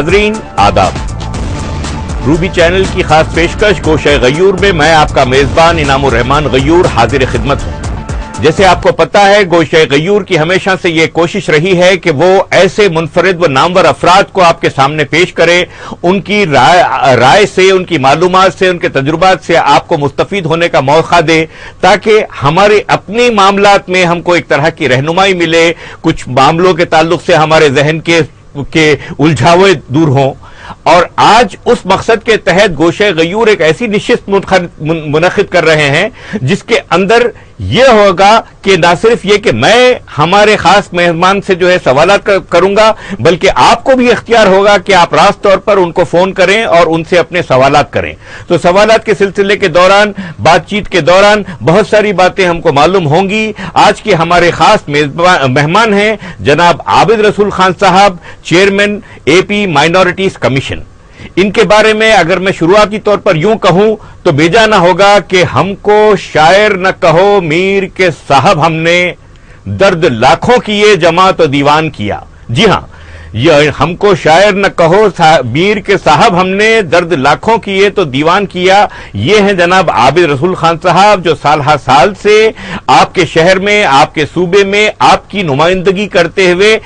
नाजरीन आदाब। Ruby channel की खास पेशकश गोशे गयूर में मैं आपका मेजबान इनामुर रहमान गयूर हाजिर खिदमत हूं। जैसे आपको पता है, गोशे गयूर की हमेशा से ये कोशिश रही है कि वो ऐसे मुनफरिद व नामवर अफराद को आपके सामने पेश करे, उनकी राय से, उनकी मालूमात से, उनके तजुर्बात से आपको मुस्तफीद होने का मौका दे, ताकि हमारे अपने मामलात में हमको एक तरह की रहनुमाई मिले, कुछ मामलों के ताल्लुक से हमारे जहन के उलझावे दूर हों। और आज उस मकसद के तहत गोशे गयूर एक ऐसी निशिस्त मुनक़िद कर रहे हैं जिसके अंदर यह होगा कि न सिर्फ ये कि मैं हमारे खास मेहमान से जो है सवालात करूंगा, बल्कि आपको भी इख्तियार होगा कि आप रास्त तौर पर उनको फोन करें और उनसे अपने सवालात करें। तो सवालात के सिलसिले के दौरान, बातचीत के दौरान बहुत सारी बातें हमको मालूम होंगी। आज के हमारे खास मेहमान हैं जनाब आबिद रसूल खान साहब, चेयरमैन एपी माइनॉरिटीज कमीशन। इनके बारे में अगर मैं शुरुआती तौर पर यूं कहूं तो बेजाना होगा कि हमको शायर न कहो मीर के साहब हमने, दर्द लाखों किए जमा तो दीवान किया। जी हां, यह हमको शायर न कहो मीर के साहब हमने, दर्द लाखों किए तो दीवान किया। ये हैं जनाब आबिद रसूल खान साहब, जो साल हर साल से आपके शहर में, आपके सूबे में आपकी नुमाइंदगी करते हुए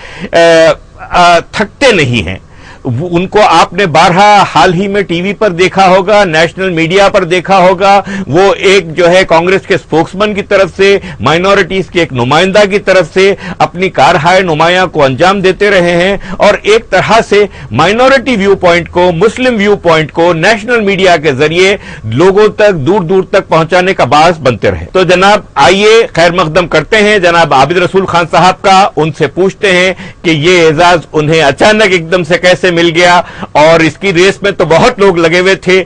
थकते नहीं हैं। उनको आपने बारहा हाल ही में टीवी पर देखा होगा, नेशनल मीडिया पर देखा होगा। वो एक जो है कांग्रेस के स्पोक्समैन की तरफ से, माइनॉरिटीज के एक नुमाइंदा की तरफ से अपनी कारहाय नुमाया को अंजाम देते रहे हैं और एक तरह से माइनॉरिटी व्यू पॉइंट को, मुस्लिम व्यू पॉइंट को नेशनल मीडिया के जरिए लोगों तक, दूर दूर तक पहुंचाने का बास बनते रहे। तो जनाब आइए खैर मकदम करते हैं जनाब आबिद रसूल खान साहब का, उनसे पूछते हैं कि ये एजाज उन्हें अचानक एकदम से कैसे मिल गया और इसकी रेस में तो बहुत लोग लगे हुए थे,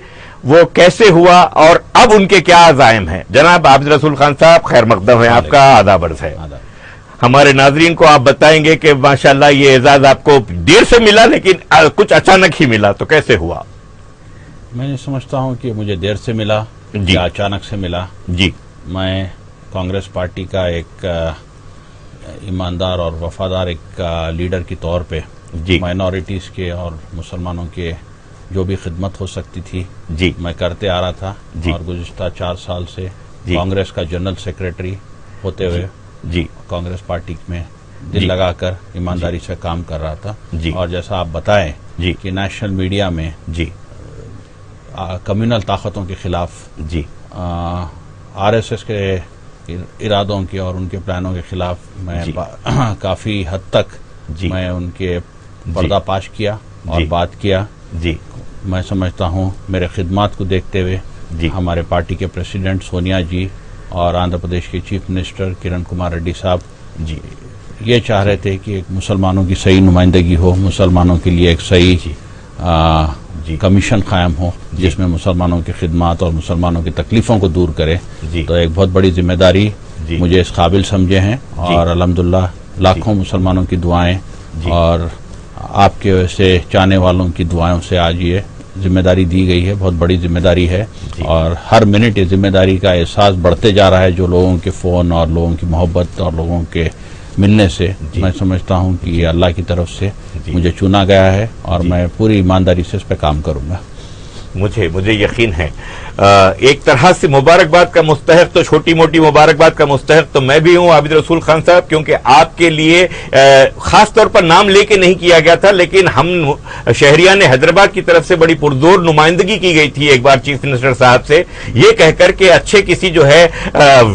वो कैसे हुआ और अब उनके क्या अज़ाइम हैं। जनाब आबिद रसूल खान साहब, खैर मकदम है आपका, आदाब अर्ज़ है। हमारे नाजरीन को आप बताएंगे कि माशाल्लाह ये एजाज आपको देर से मिला लेकिन कुछ अचानक ही मिला, तो कैसे हुआ? मैं समझता हूं कि मुझे देर से मिला या अचानक से मिला। जी, मैं कांग्रेस पार्टी का एक ईमानदार और वफादार एक लीडर के तौर पे माइनॉरिटीज के और मुसलमानों के जो भी खिदमत हो सकती थी जी मैं करते आ रहा था। और गुज़िश्ता 4 साल से कांग्रेस का जनरल सेक्रेटरी होते हुए जी कांग्रेस पार्टी में दिल लगाकर ईमानदारी से काम कर रहा था। और जैसा आप बताएं कि नेशनल मीडिया में कम्युनल ताकतों के खिलाफ आरएसएस के इरादों के और उनके प्लानों के खिलाफ मैं काफी हद तक मैं उनके पर्दापाश किया और बात किया। मैं समझता हूं मेरे खिदमात को देखते हुए हमारे पार्टी के प्रेसिडेंट सोनिया जी और आंध्र प्रदेश के चीफ मिनिस्टर किरण कुमार रेड्डी साहब ये चाह रहे थे कि एक मुसलमानों की सही नुमाइंदगी हो, मुसलमानों के लिए एक सही कमीशन कायम हो जिसमें मुसलमानों की खिदमात और मुसलमानों की तकलीफों को दूर करे। तो एक बहुत बड़ी जिम्मेदारी मुझे इस काबिल समझे हैं और अल्हम्दुलिल्लाह लाखों मुसलमानों की दुआएं और आपके वैसे चाहने वालों की दुआओं से आज ये जिम्मेदारी दी गई है। बहुत बड़ी जिम्मेदारी है और हर मिनट ये जिम्मेदारी का एहसास बढ़ते जा रहा है। जो लोगों के फ़ोन और लोगों की मोहब्बत और लोगों के मिलने से मैं समझता हूं कि ये अल्लाह की तरफ से मुझे चुना गया है और मैं पूरी ईमानदारी से इस पर काम करूंगा। मुझे यकीन है एक तरह से मुबारकबाद का मुस्तहक, तो छोटी मोटी मुबारकबाद का मुस्तहक तो मैं भी हूं आबिद रसूल खान साहब, क्योंकि आपके लिए खास तौर पर नाम लेके नहीं किया गया था, लेकिन हम शहरियान हैदराबाद की तरफ से बड़ी पुरजोर नुमाइंदगी की गई थी एक बार चीफ मिनिस्टर साहब से, ये कहकर के अच्छे किसी जो है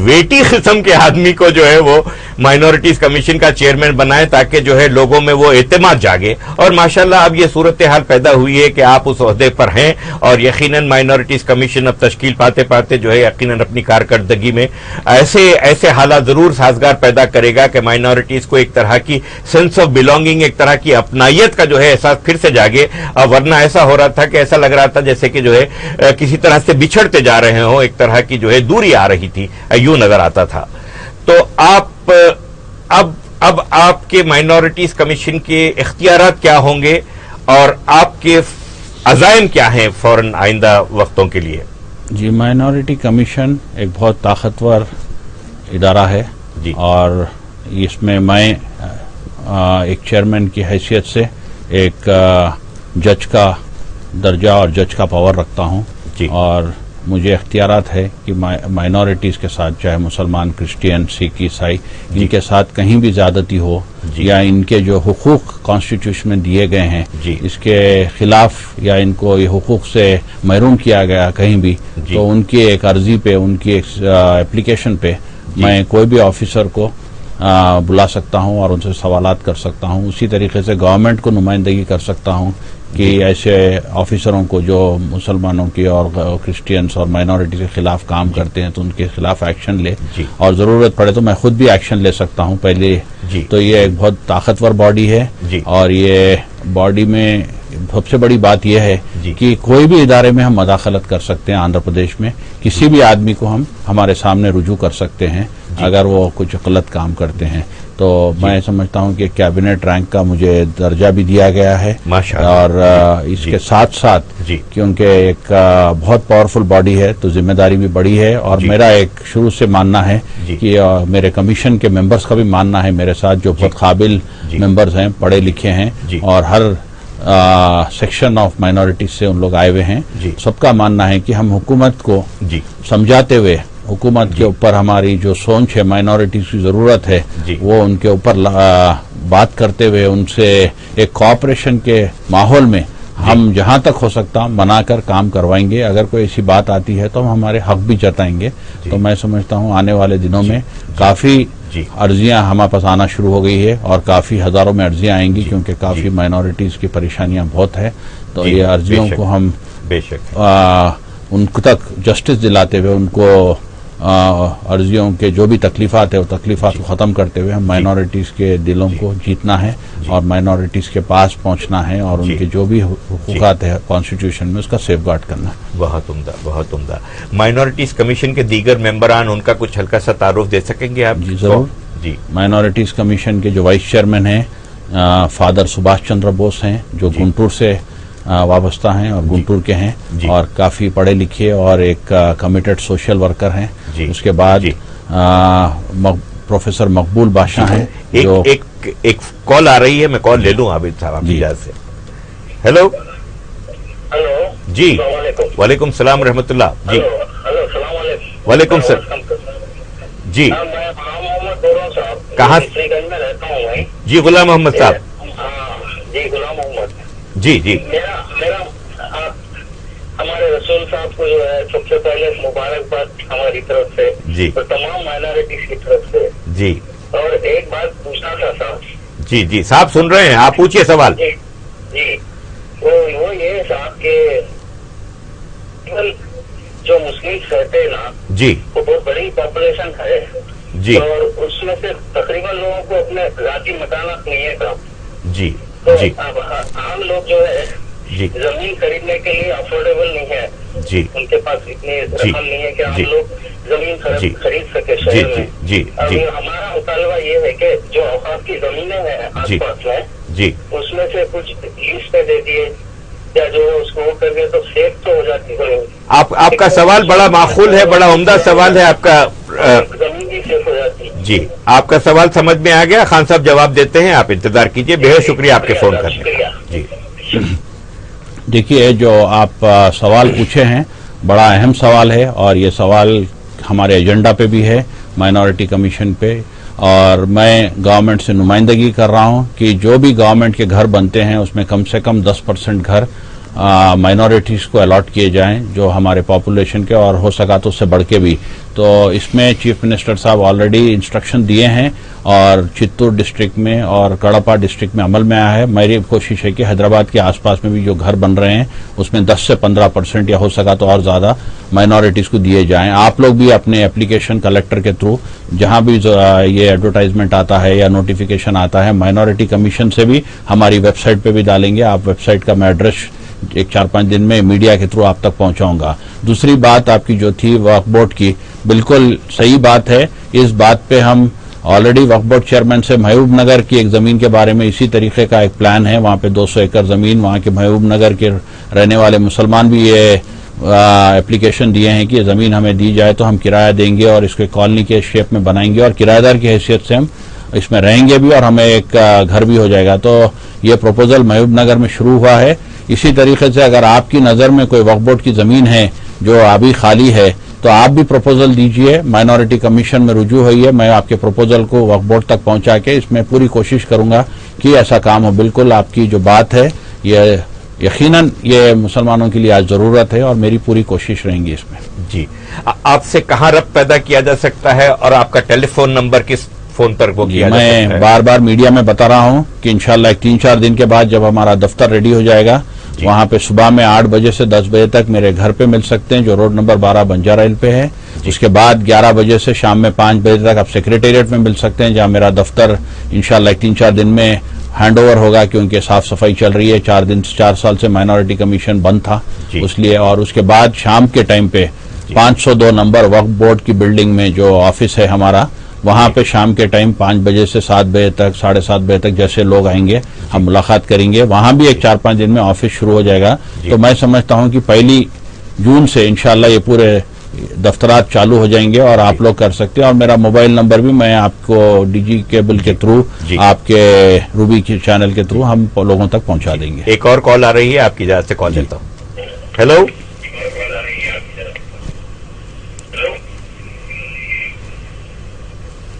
वेटी किस्म के आदमी को जो है वो माइनॉरिटीज कमीशन का चेयरमैन बनाए ताकि जो है लोगों में वो एतमाद जागे। और माशाल्लाह अब ये सूरत हाल पैदा हुई है कि आप उस ओहदे पर हैं और यकीनन माइनॉरिटीज कमीशन तश्कील पाते पाते जो है यकीनन अपनी कारकर्दगी में ऐसे हालात जरूर साजगार पैदा करेगा कि माइनॉरिटीज को एक तरह की सेंस ऑफ बिलोंगिंग, एक तरह की अपनायत का जो है एहसास फिर से जागे। वरना ऐसा हो रहा था कि ऐसा लग रहा था जैसे कि जो है किसी तरह से बिछड़ते जा रहे हो, एक तरह की जो है दूरी आ रही थी, यूं नजर आता था। तो आप अब आपके माइनॉरिटीज कमीशन के इख्तियारात क्या होंगे और आपके अज़ाइम क्या हैं फौरन आइंदा वक्तों के लिए? जी, माइनॉरिटी कमीशन एक बहुत ताकतवर इदारा है और इसमें मैं एक चेयरमैन की हैसियत से एक जज का दर्जा और जज का पावर रखता हूँ और मुझे इख्तियारात है कि माइनॉरिटीज़ के साथ, चाहे मुसलमान, क्रिश्चियन, सिख, ईसाई, इनके साथ कहीं भी ज्यादती हो या इनके जो हुकूक कॉन्स्टिट्यूशन में दिए गए हैं इसके खिलाफ या इनको ये हुकूक से महरूम किया गया कहीं भी, तो उनकी एक अर्जी पे, उनकी एक एप्लीकेशन पे मैं कोई भी ऑफिसर को बुला सकता हूं और उनसे सवालात कर सकता हूं। उसी तरीके से गवर्नमेंट को नुमाइंदगी कर सकता हूं कि ऐसे ऑफिसरों को जो मुसलमानों की और क्रिश्चियंस और माइनॉरिटी के खिलाफ काम करते हैं तो उनके खिलाफ एक्शन ले, और जरूरत पड़े तो मैं खुद भी एक्शन ले सकता हूं पहले। तो ये एक बहुत ताकतवर बॉडी है और ये बॉडी में सबसे बड़ी बात यह है कि कोई भी इदारे में हम मदाखलत कर सकते हैं। आंध्र प्रदेश में किसी भी आदमी को हम हमारे सामने रुजू कर सकते हैं अगर वो कुछ गलत काम करते हैं। तो मैं समझता हूं कि कैबिनेट रैंक का मुझे दर्जा भी दिया गया है और इसके साथ साथ क्योंकि एक बहुत पावरफुल बॉडी है तो जिम्मेदारी भी बड़ी है। और मेरा एक शुरू से मानना है कि मेरे कमीशन के मेंबर्स का भी मानना है मेरे साथ, जो बहुत काबिल मेंबर्स हैं, पढ़े लिखे हैं और हर सेक्शन ऑफ माइनॉरिटीज से उन लोग आए हुए हैं, सबका मानना है कि हम हुकूमत को समझाते हुए, हुकूमत के ऊपर हमारी जो सोच है, माइनॉरिटीज की जरूरत है, वो उनके ऊपर बात करते हुए उनसे एक कोऑपरेशन के माहौल में हम जहां तक हो सकता मनाकर काम करवाएंगे। अगर कोई ऐसी बात आती है तो हम हमारे हक भी जताएंगे। तो मैं समझता हूं आने वाले दिनों में काफी अर्जियां हमारे पास आना शुरू हो गई है और काफी हजारों में अर्जियां आएंगी क्योंकि काफी माइनॉरिटीज की परेशानियां बहुत है। तो ये अर्जियों को हम उनको तक जस्टिस दिलाते हुए, उनको अर्जियों के जो भी तकलीफात है वो तकलीफात को ख़त्म करते हुए हम माइनॉरिटीज़ के दिलों को जीतना है और माइनॉरिटीज़ के पास पहुंचना है और उनके जो भी हुकूकात है कॉन्स्टिट्यूशन में उसका सेफगार्ड करना है। बहुत उम्दा, बहुत उम्दा। माइनॉरिटीज़ कमीशन के दीगर मेंबरान, उनका कुछ हल्का सा तारुफ दे सकेंगे आप? जी जरूर। जी, माइनॉरिटीज़ कमीशन के जो वाइस चेयरमैन हैं फादर सुभाष चंद्र बोस हैं, जो गुंटूर से वाबस्ता हैं और गुंटूर के हैं और काफी पढ़े लिखे और एक कमिटेड सोशल वर्कर हैं। उसके बाद प्रोफेसर मकबूल बादशाह हैं। एक कॉल आ रही है, मैं कॉल ले लूं आबिद साहब आपकी इजाज़त से। हेलो जी, वालेकुम सलाम रहमतुल्लाह। जी वालेकुम सलाम जी, कहाँ? जी गुलाम मोहम्मद साहब। जी गुलाम मोहम्मद। जी जी, मेरा हमारे रसूल साहब को जो है सबसे पहले मुबारकबाद हमारी तरफ से जी, तो तमाम माइनॉरिटीज की तरफ से जी। और एक बात पूछना था साहब। जी जी साहब सुन रहे हैं, आप पूछिए सवाल। जी जी, वो ये साहब के जो मुस्लिम रहते हैं ना जी, वो बहुत बड़ी पॉपुलेशन है जी, और उसमें से तकरीबन लोगों को अपने जाति मकानात नहीं है साहब। जी तो जी, आम लोग जो है जी, जमीन खरीदने के लिए अफोर्डेबल नहीं है जी, उनके पास इतनी रकम नहीं है कि हम लोग जमीन खरीद सके जी, शहर में। जी, जी, हमारा मुतालबा ये है कि जो औकाफ की जमीनें हैं आसपास में, जी, उसमें से कुछ लीज पे दे दिए या जो है उसको कर दिए तो सेफ तो हो जाती है। आपका सवाल बड़ा माकूल है, बड़ा उम्दा सवाल है आपका। जमीन भी सेफ हो जाती है। जी, आपका सवाल समझ में आ गया। खान साहब जवाब देते हैं, आप इंतजार कीजिए। बेहद शुक्रिया आपके फोन करने का। जी देखिए, जो आप सवाल पूछे हैं बड़ा अहम सवाल है और ये सवाल हमारे एजेंडा पे भी है, माइनॉरिटी कमीशन पे, और मैं गवर्नमेंट से नुमाइंदगी कर रहा हूं कि जो भी गवर्नमेंट के घर बनते हैं उसमें कम से कम 10% घर माइनॉरिटीज़ को अलॉट किए जाएं, जो हमारे पॉपुलेशन के, और हो सका तो उससे बढ़ के भी। तो इसमें चीफ मिनिस्टर साहब ऑलरेडी इंस्ट्रक्शन दिए हैं और चित्तूर डिस्ट्रिक्ट में और कड़पा डिस्ट्रिक्ट में अमल में आया है। मेरी कोशिश है कि हैदराबाद के आसपास में भी जो घर बन रहे हैं उसमें 10 से 15% या हो सका तो और ज्यादा माइनॉरिटीज़ को दिए जाएं। आप लोग भी अपने एप्लीकेशन कलेक्टर के थ्रू जहां भी ये एडवर्टाइजमेंट आता है या नोटिफिकेशन आता है, माइनॉरिटी कमीशन से भी हमारी वेबसाइट पे भी डालेंगे। आप वेबसाइट का मैं एड्रेस एक 4-5 दिन में मीडिया के थ्रू आप तक पहुंचाऊंगा। दूसरी बात आपकी जो थी वक्फ बोर्ड की, बिल्कुल सही बात है। इस बात पे हम ऑलरेडी वक्फ बोर्ड चेयरमैन से महबूब नगर की एक जमीन के बारे में इसी तरीके का एक प्लान है। वहां पे 200 एकड़ जमीन, वहां के महबूब नगर के रहने वाले मुसलमान भी ये एप्लीकेशन दिए हैं कि ये जमीन हमें दी जाए तो हम किराया देंगे और इसको कॉलोनी के शेप में बनाएंगे और किराएदार की हैसियत से हम इसमें रहेंगे भी और हमें एक घर भी हो जाएगा। तो ये प्रपोजल महबूब नगर में शुरू हुआ है। اسی طریقے سے اگر آپ کی نظر میں کوئی وقف بورڈ کی زمین ہے جو ابھی خالی ہے تو آپ بھی پروپوزل دیجئے، مائنورٹی کمیشن میں رجوع ہوئیے، میں آپ کے پروپوزل کو وقف بورڈ تک پہنچا کے اس میں پوری کوشش کروں گا کہ ایسا کام ہو۔ بالکل آپ کی جو بات ہے یہ یقیناً یہ مسلمانوں کے لیے آج ضرورت ہے اور میری پوری کوشش رہیں گی اس میں۔ جی، آپ سے کہاں ربط پیدا کیا جا سکتا ہے اور آپ کا ٹیلی فون نمبر کس فون پر وہ کیا جا سکتا ہے؟ میں بار بار میڈیا میں بتا رہا ہوں کہ انشاءاللہ 3-4 دن کے بعد جب ہمارا دفتر ریڈی ہو جائے گا وہاں پہ صبح میں 8 بجے سے 10 بجے تک میرے گھر پہ مل سکتے ہیں جو روڈ نمبر 12 بنجارہ ہل پہ ہے۔ اس کے بعد 11 بجے سے شام میں 5 بجے تک آپ سیکریٹریٹ میں مل سکتے ہیں جہاں میرا دفتر انشاءاللہ 3-4 دن میں ہینڈ اوور ہوگا کیونکہ صاف صفائی چل رہی ہے۔ 4 سال سے مائنورٹی کمیشن بند تھا اس لیے، اور اس کے بعد شام کے ٹائم پہ 502 نمبر وقف بورڈ کی بلڈنگ میں جو آفس ہے ہمارا، وہاں پہ شام کے ٹائم 5 بجے سے 7 بجے تک 7:30 بجے تک جیسے لوگ آئیں گے ہم ملاقات کریں گے۔ وہاں بھی ایک 4-5 دن میں آفس شروع ہو جائے گا، تو میں سمجھتا ہوں کہ 1 جون سے انشاءاللہ یہ پورے دفترات چالو ہو جائیں گے اور آپ لوگ کر سکتے ہیں۔ اور میرا موبائل نمبر بھی میں آپ کو ڈی جی کیبل کے تھرو، آپ کے روبی کے چینل کے تھرو ہم لوگوں تک پہنچا دیں گے۔ ایک اور کال آ رہی ہے، آپ کی اجازت سے کال لیتا ہوں۔ ہیلو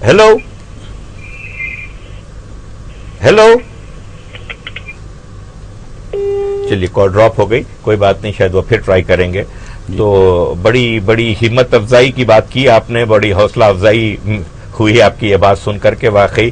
ہیلو ہیلو، چلیے کال ڈراپ ہو گئی، کوئی بات نہیں، شاید وہ پھر ٹرائی کریں گے۔ تو بڑی ہمت افزائی کی بات کی آپ نے، بڑی حوصلہ افزائی ہوئی آپ کی یہ بات سن کر کے۔ واقعی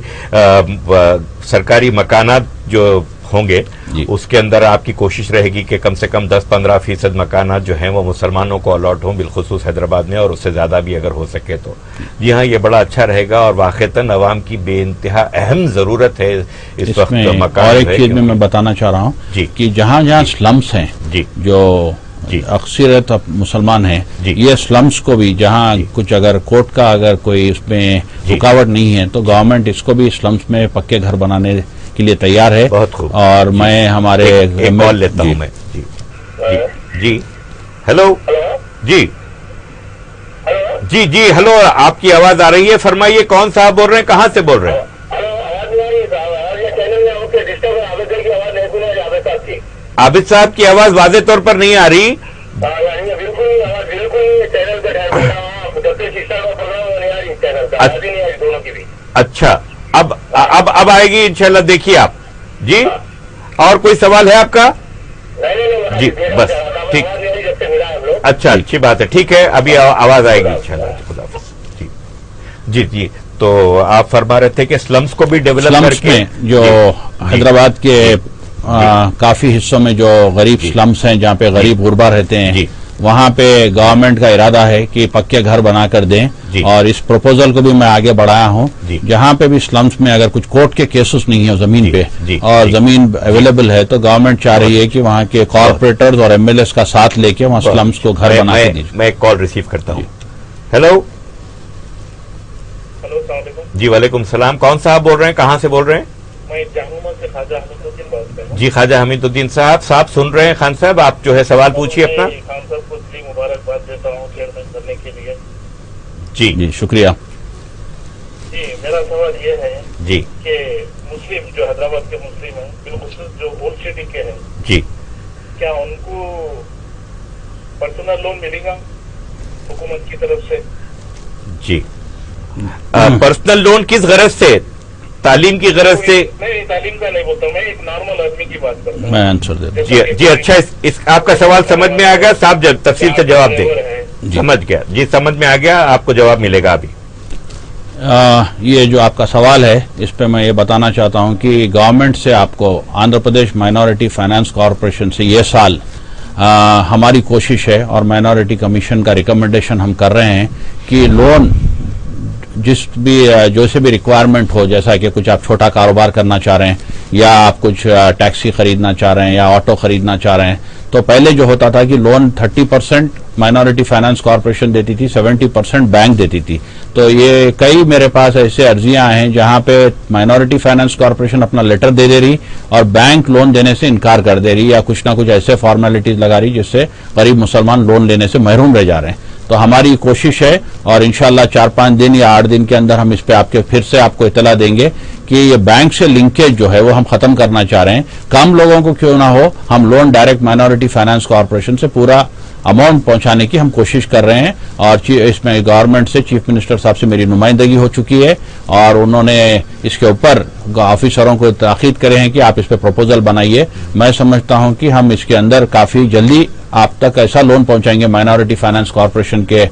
سرکاری مکانات جو ہوں گے اس کے اندر آپ کی کوشش رہے گی کہ کم سے کم 10-15% مکانات جو ہیں وہ مسلمانوں کو الاٹ ہوں، بالخصوص حیدرآباد میں، اور اس سے زیادہ بھی اگر ہو سکے تو۔ جی ہاں، یہ بڑا اچھا رہے گا اور واقعتاً عوام کی بے انتہا اہم ضرورت ہے اس وقت مکان۔ اور ایک چیز میں بتانا چاہ رہا ہوں کہ جہاں جہاں سلمس ہیں جو اکثریت مسلمان ہیں، یہ سلمس کو بھی جہاں کچھ اگر کورٹ کا اگر کوئی اس میں رکاوٹ نہیں ہے تو گورنمنٹ اس کو بھی سلمس میں پکے گھر بنانے کے لیے تیار ہے۔ بہت خوب، اور میں ہمارے کال لیتا ہوں میں۔ جی ہیلو، جی جی جی ہیلو، آپ کی آواز آ رہی ہے، فرمائیے کون صاحب بول رہے ہیں، کہاں سے بول رہے ہیں؟ عابد صاحب کی آواز واضح طور پر نہیں آ رہی۔ اچھا، اب آئے گی انشاءاللہ، دیکھیے آپ۔ جی اور کوئی سوال ہے آپ کا؟ جی بس ٹھیک، اچھا اچھی بات ہے، ٹھیک ہے، ابھی آواز آئے گی انشاءاللہ۔ خدا حافظ۔ جی جی، تو آپ فرما رہے تھے کہ سلمز کو بھی ڈیولپ کر کے، جو حیدرآباد کے کافی حصوں میں جو غریب سلمز ہیں جہاں پہ غریب غربا رہتے ہیں، وہاں پہ گورنمنٹ کا ارادہ ہے کہ پکے گھر بنا کر دیں، اور اس پروپوزل کو بھی میں آگے بڑھایا ہوں۔ جہاں پہ بھی سلمز میں اگر کچھ کورٹ کے کیسز نہیں ہیں زمین پہ اور زمین اویلیبل ہے تو گورنمنٹ چاہ رہی ہے کہ وہاں کے کارپوریٹرز اور ایم ایل ایز کا ساتھ لے کے وہاں سلمز کو گھر بنا کے دیجیے۔ میں ایک کال ریسیو کرتا ہوں۔ ہیلو جی، وعلیکم السلام، کون صاحب بول رہے ہیں، کہاں سے بول رہے ہیں؟ جی خواجہ حمید الدین صاحب سن رہے ہیں۔ خان صاحب آپ جو ہے سوال پوچھیے اپنا۔ خان صاحب کو مبارکباد دیتا ہوں چیئرمین بننے کے لیے۔ جی شکریہ۔ جی میرا سوال یہ ہے جی کہ مسلم جو حیدرآباد کے مسلم ہیں، بالخصوص جو اولڈ سٹی کے ہیں، جی کیا ان کو پرسنل لون ملے گا حکومت کی طرف سے؟ جی، پرسنل لون کس غرض سے؟ تعلیم کی غرض سے؟ نہیں، تعلیم کا نہیں بولتا، میں ایک نارمل آدمی کی بات کرتا ہوں۔ میں آنسر دیتا ہوں۔ جی اچھا، آپ کا سوال سمجھ میں آ گیا، صاحب تفصیل سے جواب دیں۔ سمجھ گیا، جی سمجھ میں آ گیا، آپ کو جواب ملے گا ابھی۔ یہ جو آپ کا سوال ہے اس پہ میں یہ بتانا چاہتا ہوں کہ گورنمنٹ سے آپ کو Andhra Pradesh minority finance corporation سے یہ سال ہماری کوشش ہے اور مائنورٹی کمیشن کا ریکمنڈیشن ہم کر رہے ہیں کہ لون جو سے بھی ریکوائرمنٹ ہو، جیسا کہ کچھ آپ چھوٹا کاروبار کرنا چاہ رہے ہیں یا آپ کچھ ٹیکسی خریدنا چاہ رہے ہیں یا آٹو خریدنا چاہ رہے ہیں، تو پہلے جو ہوتا تھا کہ لون 30% مائنورٹی فائنانس کارپوریشن دیتی تھی، 70% بینک دیتی تھی۔ تو یہ کئی میرے پاس ایسے عرضیاں ہیں جہاں پہ مائنورٹی فائنانس کارپوریشن اپنا لیٹر دے رہی اور بینک لون دینے سے انکار کر دے رہی یا کچھ نہ کچھ ایسے فارمیلٹیز لگا رہی جس سے غریب مسلمان لون لینے سے محروم رہ جا رہے ہیں۔ تو ہماری کوشش ہے اور انشاءاللہ 4-5 دن یا 8 دن کے اندر ہم اس پہ پھر سے آپ کو اطلاع دیں گے کہ कि ये बैंक से लिंकेज जो है वो हम खत्म करना चाह रहे हैं। कम लोगों को क्यों ना हो, हम loan direct minority finance corporation से पूरा अमाउंट पहुंचाने की हम कोशिश कर रहे हैं। और इसमें गवर्नमेंट से चीफ मिनिस्टर साहब से मेरी नुमाइंदगी हो चुकी है और उन्होंने इसके ऊपर ऑफिसरों को ताकीद करे हैं कि आप इस पे प्रपोजल बनाइए। मैं समझता हूं कि हम इसके अंदर काफी जल्दी आप तक ऐसा लोन पहुंचाएंगे माइनॉरिटी फाइनेंस कॉर्पोरेशन के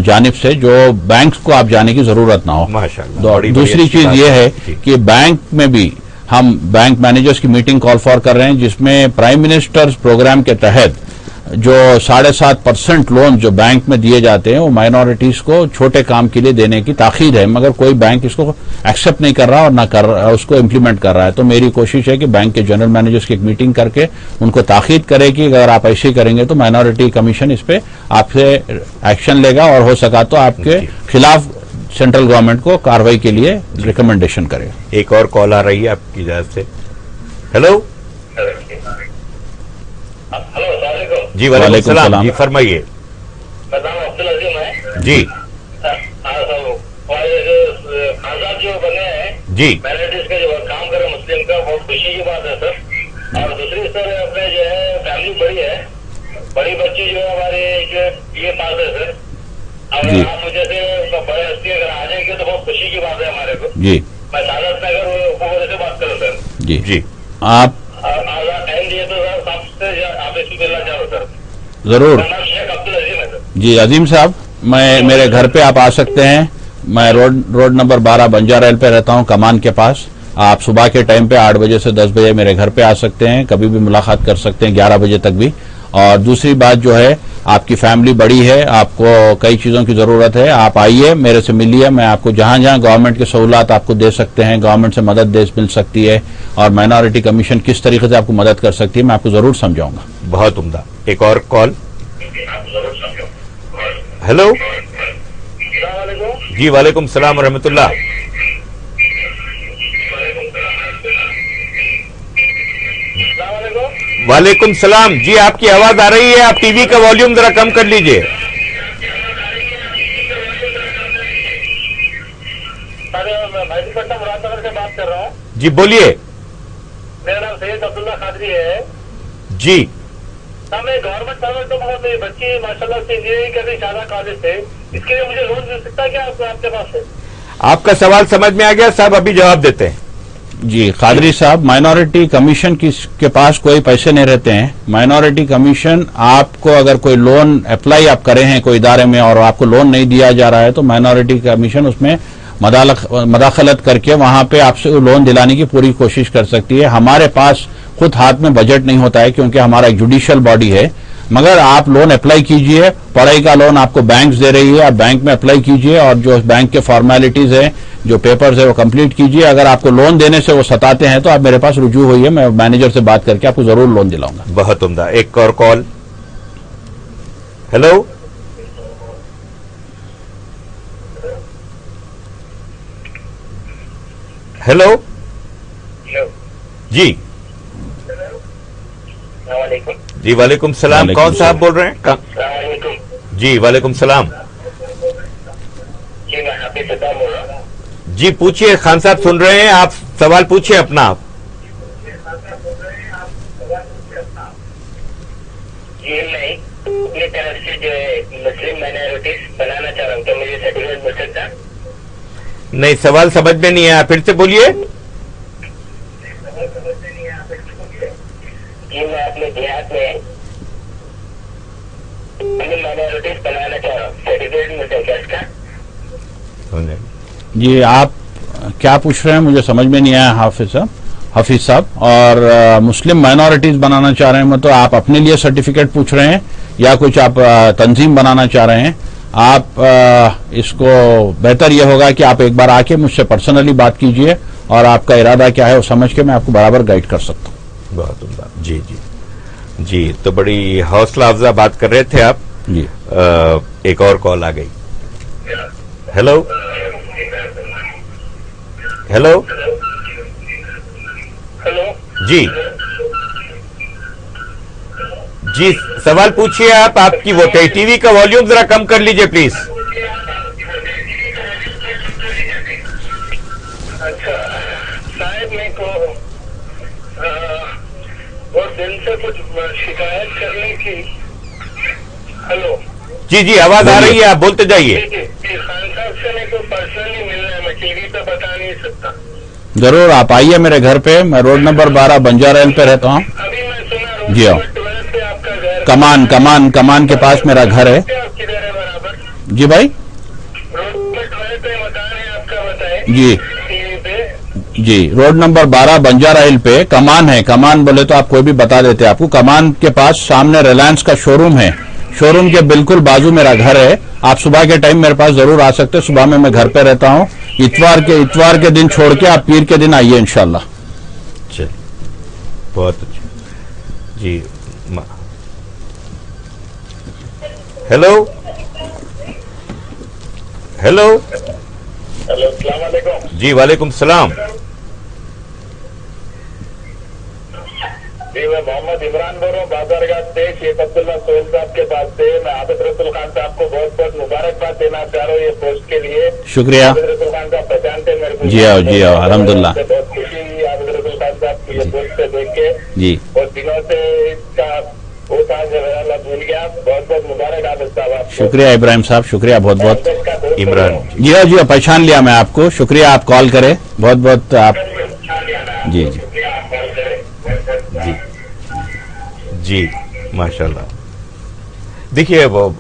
जानिब से जो बैंक को आप जाने की जरूरत ना हो। माशाअल्लाह। दूसरी चीज ये है कि बैंक में भी हम बैंक मैनेजर्स की मीटिंग कॉल फॉर कर रहे हैं, जिसमें प्राइम मिनिस्टर्स प्रोग्राम के तहत जो 7.5% लोन जो बैंक में दिए जाते हैं वो माइनॉरिटीज को छोटे काम के लिए देने की ताकीद है, मगर कोई बैंक इसको एक्सेप्ट नहीं कर रहा और ना कर रहा, उसको इम्प्लीमेंट कर रहा है। तो मेरी कोशिश है कि बैंक के जनरल मैनेजर्स की एक मीटिंग करके उनको ताकीद करे कि अगर आप ऐसे ही करेंगे तो माइनॉरिटी कमीशन इस पे आपसे एक्शन लेगा और हो सका तो आपके खिलाफ सेंट्रल गवर्नमेंट को कार्रवाई के लिए रिकमेंडेशन करे। एक और कॉल आ रही है आपकी इजाजत से। हेलो जी, वालेकुम सलाम जी, फरमाइए। अब्दुल अजीम है जी आजाद जो बने हैं जी, माइनॉरिटीज का जो काम करे मुस्लिम का, बहुत खुशी की बात है सर। और दूसरी सर अपने जो है फैमिली बड़ी है, बड़ी बच्ची जो है हमारे जो ये पास है सर। अगर आप मुझे से बड़े हस्ती अगर आ जाएंगे तो बहुत खुशी की बात है हमारे को जी। मैं सादत नगर से बात करूँ सर। जी जी, आप टाइम दिए तो सर आपसे आप इसको मिलना चाहो सर। जरूर अब्दुल अजीम है सर। जी अजीम साहब, मैं मेरे घर पे आप आ सकते हैं। मैं रोड नंबर 12 बंजारा रेल पे रहता हूँ, कमान के पास। आप सुबह के टाइम पे 8 बजे से 10 बजे मेरे घर पे आ सकते हैं, कभी भी मुलाकात कर सकते हैं, 11 बजे तक भी। और दूसरी बात जो है, आपकी फैमिली बड़ी है, आपको कई चीजों की जरूरत है, आप आइए मेरे से मिलिए। मैं आपको जहां जहां गवर्नमेंट की सहूलत आपको दे सकते हैं, गवर्नमेंट से मदद मिल सकती है और माइनॉरिटी कमीशन किस तरीके से आपको मदद कर सकती है, मैं आपको जरूर समझाऊंगा। बहुत उम्दा। एक और कॉल। हेलो जी, वालेकुम सलाम रहमतुल्लाह। वालेकुम सलाम जी, आपकी आवाज आ रही है, आप टीवी का वॉल्यूम जरा कम कर लीजिए। मुरादनगर से बात कर रहा हूँ जी, बोलिए। मेरा नाम सैयद अब्दुल्ला खादरी है जी। मैं गवर्नमेंट सर्वेंट तो बहुत मेरी बच्ची माशाल्लाह से इंजीनियरिंग कर रही शादा कॉलेज से, इसके लिए मुझे लोन मिल सकता है क्या आपके पास से? आपका सवाल समझ में आ गया साहब, अभी जवाब देते हैं। जी खादरी साहब, माइनॉरिटी कमीशन के पास कोई पैसे नहीं रहते हैं। माइनॉरिटी कमीशन आपको अगर कोई लोन अप्लाई आप करे हैं कोई इदारे में और आपको लोन नहीं दिया जा रहा है तो माइनॉरिटी कमीशन उसमें मदाखलत करके वहां पे आपसे लोन दिलाने की पूरी कोशिश कर सकती है। हमारे पास खुद हाथ में बजट नहीं होता है क्योंकि हमारा एक जुडिशियल बॉडी है, मगर आप लोन अप्लाई कीजिए। पढ़ाई का लोन आपको बैंक दे रही है, आप बैंक में अप्लाई कीजिए और जो बैंक के फॉर्मेलिटीज है, जो पेपर्स है वो कंप्लीट कीजिए। अगर आपको लोन देने से वो सताते हैं तो आप मेरे पास रुजू होइए, मैं मैनेजर से बात करके आपको जरूर लोन दिलाऊंगा। बहुत उम्दा। एक और कॉल। हेलो हेलो जी जी, वालेकुम सलाम। कौन साहब बोल रहे हैं? जी वालेकुम सलाम जी, पूछिए। खान साहब सुन रहे हैं, आप सवाल पूछिए अपना। जी मैं अपनी तरफ से जो है मुस्लिम माइनॉरिटीज बनाना चाह रहा हूँ, तो मुझे सर्टिफिकेट मिल सकता? नहीं, सवाल समझ में नहीं आया, फिर से बोलिए। जी मैं अपने देहात में माइनॉरिटीज बनाना चाह रहा हूँ, सर्टिफिकेट मिल सकता इसका? जी आप क्या पूछ रहे हैं मुझे समझ में नहीं आया हाफिज साहब। और मुस्लिम माइनॉरिटीज बनाना चाह रहे हैं, मतलब आप अपने लिए सर्टिफिकेट पूछ रहे हैं या कुछ आप तंजीम बनाना चाह रहे हैं? आप इसको बेहतर यह होगा कि आप एक बार आके मुझसे पर्सनली बात कीजिए और आपका इरादा क्या है वो समझ के मैं आपको बराबर गाइड कर सकता हूँ। बहुत उम्दा। जी जी जी, तो बड़ी हौसला अफजा बात कर रहे थे आप जी। एक और कॉल आ गई। हेलो हेलो हेलो जी जी, सवाल पूछिए आप। आपकी वो टीवी का वॉल्यूम जरा कम कर लीजिए प्लीज। अच्छा आपसे कुछ शिकायत करने की। हेलो जी जी, आवाज आ रही है, आप बोलते जाइए। खान साहब से मेरे को पर्सनली मिलना है, मैं टीवी पे बता नहीं सकता। जरूर आप आइए मेरे घर पे, मैं रोड नंबर 12 बंजारा हिल पे रहता हूँ। अभी मैं सुना रोड जी आओ। नंबर 12 पे आपका घर, कमान के पास मेरा घर है। आप किधर है बराबर? जी भाई, रोड नंबर 12 पे मकान है आपका, बताए जी टीवी पे। जी, रोड नंबर 12 बंजारा हिल पे कमान है। कमान बोले तो आप कोई भी बता देते आपको। कमान के पास सामने रिलायंस का शोरूम है, शोरूम के बिल्कुल बाजू मेरा घर है। आप सुबह के टाइम मेरे पास जरूर आ सकते हैं, सुबह में मैं घर पे रहता हूँ। इतवार के दिन छोड़ के आप पीर के दिन आइए इंशाल्लाह। चलिए, बहुत अच्छा जी। हेलो हेलो हेलो, अस्सलाम वालेकुम। जी, वालेकुम सलाम। जी, मैं मोहम्मद इमरान बोल रहा हूँ, बाजारगाह से शेख अब्दुल्ला सोहेल साहब के पास से। मैं आबिद रसूल खान साहब को बहुत बहुत मुबारकबाद देना चाह रहा हूँ ये पोस्ट के लिए। शुक्रिया। आबिद रसूल खान साहब पहचानते मेरे को। जी आओ अल्हम्दुलिल्लाह। बहुत खुशी हुई आबिद रसूल खान साहब की ये पोस्ट पे देख के। जी, और दिनों से इसका वो था जब अल्लाह भूल गया। बहुत बहुत मुबारक आबिद साहब आपको। शुक्रिया इब्राहिम साहब, शुक्रिया बहुत बहुत। इमरान जी पहचान लिया मैं आपको, शुक्रिया आप कॉल करे, बहुत बहुत आप। जी जी जी जी, माशाल्लाह। देखिए, वो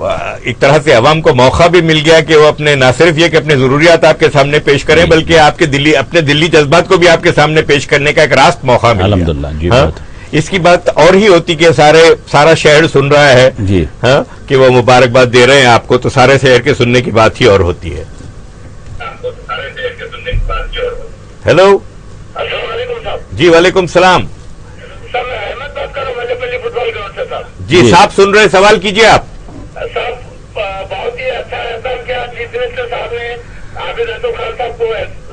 एक तरह से अवाम को मौका भी मिल गया कि वो अपने, ना सिर्फ ये कि अपने जरूरियात आपके सामने पेश करें, बल्कि आपके अपने दिल्ली जज्बात को भी आपके सामने पेश करने का एक रास्त मौका मिल गया। अल्हम्दुलिल्लाह जी। हाँ? बहुत इसकी बात और ही होती कि सारा शहर सुन रहा है जी। हाँ, कि वो मुबारकबाद दे रहे हैं आपको, तो सारे शहर के सुनने की बात ही और होती है। हेलो जी, वालेकुम सलाम। सर, मैं अहमद बात कर रहा हूँ, मल्लेपल्ली फुटबॉल ग्राउंड से। सर जी साहब सुन रहे, सवाल कीजिए आप। साहब, बहुत ही अच्छा है सर कि आप चीफ मिनिस्टर साहब ने आबिद रसूल खान साहब को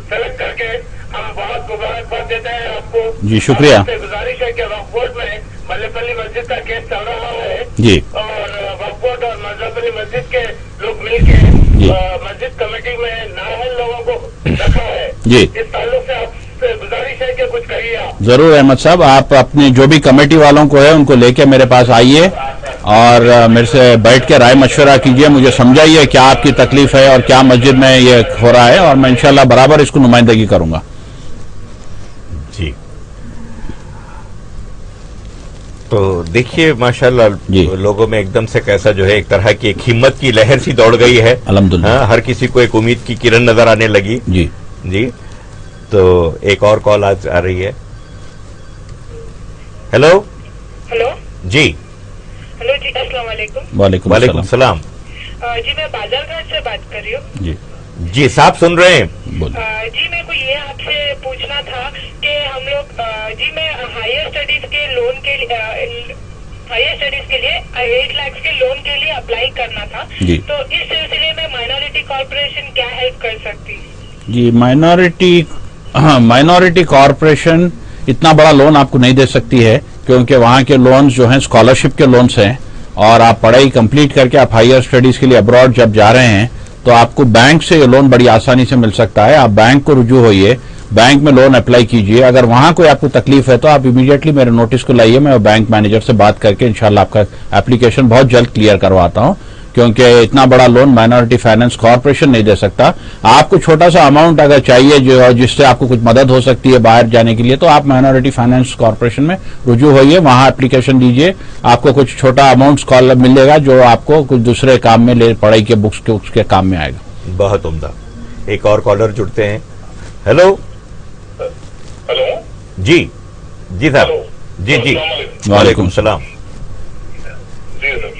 सेलेक्ट करके हम बहुत मुबारकबाद देते हैं आपको। जी, शुक्रिया। आपसे गुजारिश है कि वक्फ बोर्ड में मल्लेपल्ली मस्जिद का केस चल रहा है जी, और वक्फ बोर्ड और मल्लेपल्ली मस्जिद के लोग मिलकर मस्जिद कमेटी में नाअहल लोगों को रखा है जी। इस ताल्लुक से आपसे गुजारिश है कि कुछ करिए आप। जरूर अहमद साहब, आप अपने जो भी कमेटी वालों को है उनको लेके मेरे पास आइए और मेरे से बैठ के राय मशवरा कीजिए, मुझे समझाइए क्या आपकी तकलीफ है और क्या मस्जिद में ये हो रहा है, और मैं इंशाल्लाह बराबर इसको नुमाइंदगी करूंगा। जी, तो देखिए माशाल्लाह जी। लोगों में एकदम से कैसा जो है एक तरह की एक हिम्मत की लहर सी दौड़ गई है। अल्हम्दुलिल्लाह। हाँ, हर किसी को एक उम्मीद की किरण नजर आने लगी। जी जी, तो एक और कॉल आज आ रही है। हेलो हेलो जी, हेलो जी, अस्सलाम वालेकुम। वालेकुम वालेकुम सलाम। जी, मैं बाजारघाट से बात कर रही हूँ। जी जी साहब सुन रहे हैं। बोलिए। जी, मेरे को ये आपसे पूछना था कि हम लोग जी, मैं हायर स्टडीज के लोन के लिए 8 लाख के लोन के लिए अप्लाई करना था। जी। तो इस सिलसिले में माइनॉरिटी कॉर्पोरेशन क्या हेल्प कर सकती है? जी, माइनॉरिटी कॉर्पोरेशन इतना बड़ा लोन आपको नहीं दे सकती है, क्योंकि वहाँ के लोन्स जो हैं स्कॉलरशिप के लोन्स हैं, और आप पढ़ाई कंप्लीट करके आप हायर स्टडीज के लिए अब्रॉड जब जा रहे हैं तो आपको बैंक से ये लोन बड़ी आसानी से मिल सकता है। आप बैंक को रुजू होइए, बैंक में लोन अप्लाई कीजिए। अगर वहां कोई आपको तकलीफ है तो आप इमीडिएटली मेरे नोटिस को लाइए, मैं बैंक मैनेजर से बात करके इंशाल्लाह आपका एप्लीकेशन बहुत जल्द क्लियर करवाता हूं, क्योंकि इतना बड़ा लोन माइनॉरिटी फाइनेंस कॉर्पोरेशन नहीं दे सकता। आपको छोटा सा अमाउंट अगर चाहिए जो जिससे आपको कुछ मदद हो सकती है बाहर जाने के लिए, तो आप माइनॉरिटी फाइनेंस कॉर्पोरेशन में रुजू होइए, वहां एप्लीकेशन दीजिए, आपको कुछ छोटा अमाउंट स्कॉलर मिलेगा जो आपको कुछ दूसरे काम में पढ़ाई के बुक्स के उसके काम में आएगा। बहुत उम्दा। एक और कॉलर जुड़ते हैं। हेलो हेलो जी, जी साहब। जी जी, वालेकुम सलाम। जी सर,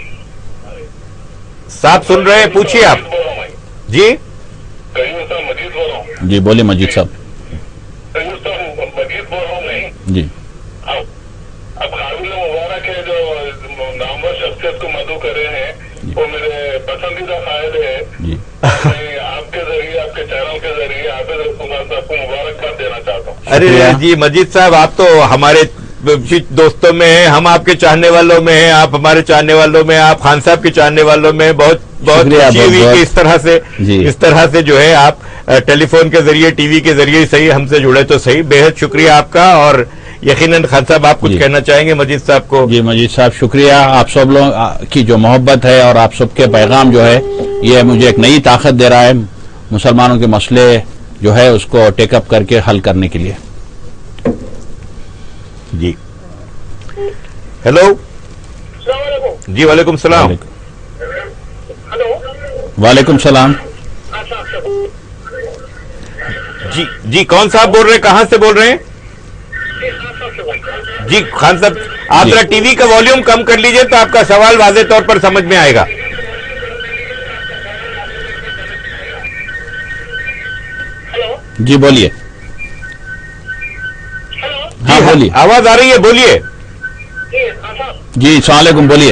साहब सुन रहे हैं, पूछिए आप। जी कयूर साहब मजीद बोल रहा हूँ। जी बोलिए मजीद साहब। कयूर साहब मजीद बोल रहा हूँ। नहीं, जी अब काबिल मुबारक है जो नामवर शख्सियत को मदू करे हैं, वो मेरे पसंदीदा कायद है। जी मैं आपके जरिए, आपके चैनल के जरिए आबिद रसूल खान साहब को मुबारकबाद देना चाहता हूँ। अरे जी मजीद साहब, आप तो हमारे दोस्तों में हैं, हम आपके चाहने वालों में हैं, आप हमारे चाहने वालों में, आप खान साहब के चाहने वालों में। बहुत बहुत खुशी हुई कि इस तरह से जो है आप टेलीफोन के जरिए, टीवी के जरिए सही हमसे जुड़े, तो सही, बेहद शुक्रिया आपका। और यकीनन खान साहब आप कुछ कहना चाहेंगे मजीद साहब को? जी मजीद साहब, शुक्रिया। आप सब लोग की जो मोहब्बत है और आप सबके पैगाम जो है, ये मुझे एक नई ताकत दे रहा है मुसलमानों के मसले जो है उसको टेकअप करके हल करने के लिए। जी हेलो जी, वालेकुम सलाम। हेलो, वालेकुम सलाम। जी जी, कौन साहब बोल रहे हैं, कहां से बोल रहे हैं? जी खान साहब, आप जरा टीवी का वॉल्यूम कम कर लीजिए तो आपका सवाल वाज़ेह तौर पर समझ में आएगा। जी बोलिए। हाँ बोलिए, आवाज आ रही है, बोलिए। जी अस्सलाम वालेकुम, बोलिए।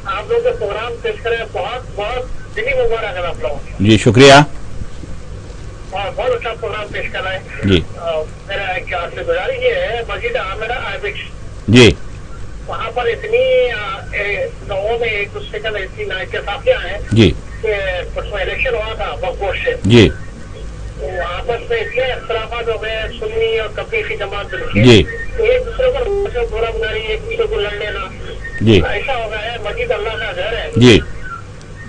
आप लोग का प्रोग्राम पेश करें, बहुत बहुत दिली मुबारक है आप लोग। जी शुक्रिया। बहुत अच्छा प्रोग्राम पेश कर रहे हैं जी। मेरा आपसे गुजारिश ये है, मस्जिद आमिरा आइबिक्स, जी वहाँ पर इतनी लोगों में एक दूसरे का इतनी नाइंसाफियां हैं जी कि परसों इलेक्शन हुआ था वक्फ से, जी आपस में इतने अख्तलाफात हो गए, सुन्नी और कबीर की जमात मिलकर जी एक दूसरे पर बुरा बुराई, एक दूसरे को लड़ लेना, जी ऐसा हो गया है। मस्जिद अल्लाह का घर है। जी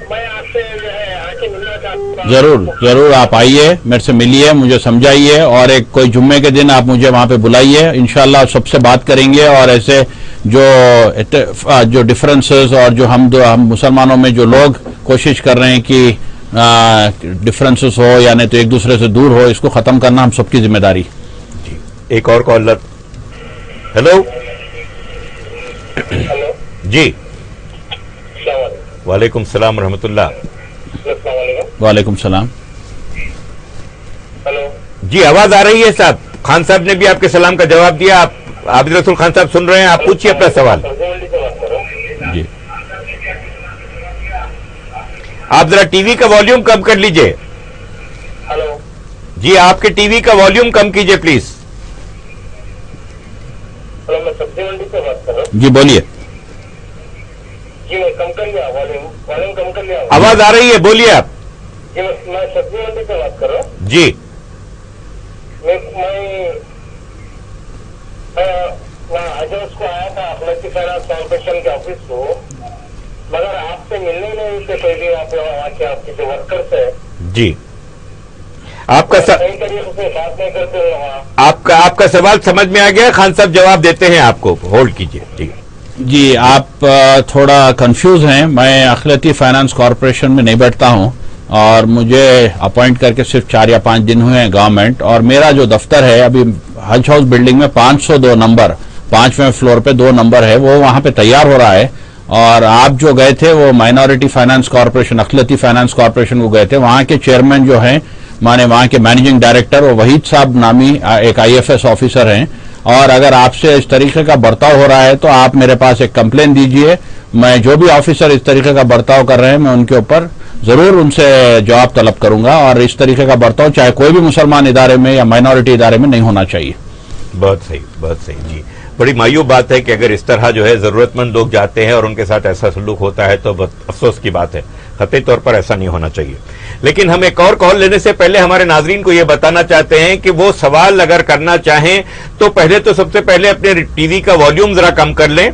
मैं आपसे जो है आके मिलना चाहता हूँ। जरूर जरूर, आप आइए, मेरे से मिलिए, मुझे समझाइए, और एक कोई जुम्मे के दिन आप मुझे वहां पे बुलाइए, इंशाल्लाह सबसे बात करेंगे। और ऐसे जो डिफरेंसेस और जो हम मुसलमानों में जो लोग कोशिश कर रहे हैं कि डिफरेंसेस हो या नहीं तो एक दूसरे से दूर हो, इसको खत्म करना हम सबकी जिम्मेदारी। जी, एक और कॉलर। हेलो जी, वालेकुम सलाम रहमतुल्लाह। वालेकुम सलाम। हेलो जी, आवाज आ रही है साहब? खान साहब ने भी आपके सलाम का जवाब दिया। आप आबिद रसूल खान साहब सुन रहे हैं, आप पूछिए अपना सवाल। जी आप जरा टीवी का वॉल्यूम कम कर लीजिए। हेलो जी, आपके टीवी का वॉल्यूम कम कीजिए प्लीज। हेलो, मैं सब्जी मंडी से बात कर रहा हूँ। जी बोलिए। जी मैं कम कर लिया, वॉल्यूम कम कर लिया। आवाज आ रही है, बोलिए आप। जी मैं सब्जी मंडी से बात कर रहा हूँ। जी, मैं हजरत को आया था अखलाकी फाइनेंस कॉर्पोरेशन के ऑफिस को, मगर आपसे मिलने नहीं से पहले आप आपके जो वर्कर्स है जी, आपका सही तरीके से बात नहीं करते हुए वहाँ। आपका सवाल समझ में आ गया। खान साहब जवाब देते हैं आपको, होल्ड कीजिए। ठीक है जी, आप थोड़ा कंफ्यूज हैं। मैं अखिलती फाइनेंस कॉर्पोरेशन में नहीं बैठता हूं और मुझे अपॉइंट करके सिर्फ 4 या 5 दिन हुए हैं गवर्नमेंट, और मेरा जो दफ्तर है अभी हज हाउस बिल्डिंग में 502 नंबर 5वें फ्लोर पे 2 नंबर है, वो वहां पे तैयार हो रहा है। और आप जो गए थे वो माइनॉरिटी फाइनेंस कॉर्पोरेशन, अखिलती फाइनेंस कॉर्पोरेशन को गए थे, वहां के चेयरमैन जो हैं माने वहां के मैनेजिंग डायरेक्टर वो वहीद साहब नामी एक IFS ऑफिसर हैं। और अगर आपसे इस तरीके का बर्ताव हो रहा है तो आप मेरे पास एक कंप्लेन दीजिए। मैं जो भी ऑफिसर इस तरीके का बर्ताव कर रहे हैं मैं उनके ऊपर जरूर उनसे जवाब तलब करूंगा, और इस तरीके का बर्ताव चाहे कोई भी मुसलमान इदारे में या माइनॉरिटी इदारे में नहीं होना चाहिए। बहुत सही, बहुत सही। जी, बड़ी मायूब बात है कि अगर इस तरह जो है जरूरतमंद लोग जाते हैं और उनके साथ ऐसा सलूक होता है तो बहुत अफसोस की बात है। कतई तौर पर ऐसा नहीं होना चाहिए। लेकिन हम एक और कॉल लेने से पहले हमारे नाजरीन को यह बताना चाहते हैं कि वो सवाल अगर करना चाहें तो पहले तो सबसे पहले अपने टीवी का वॉल्यूम जरा कम कर लें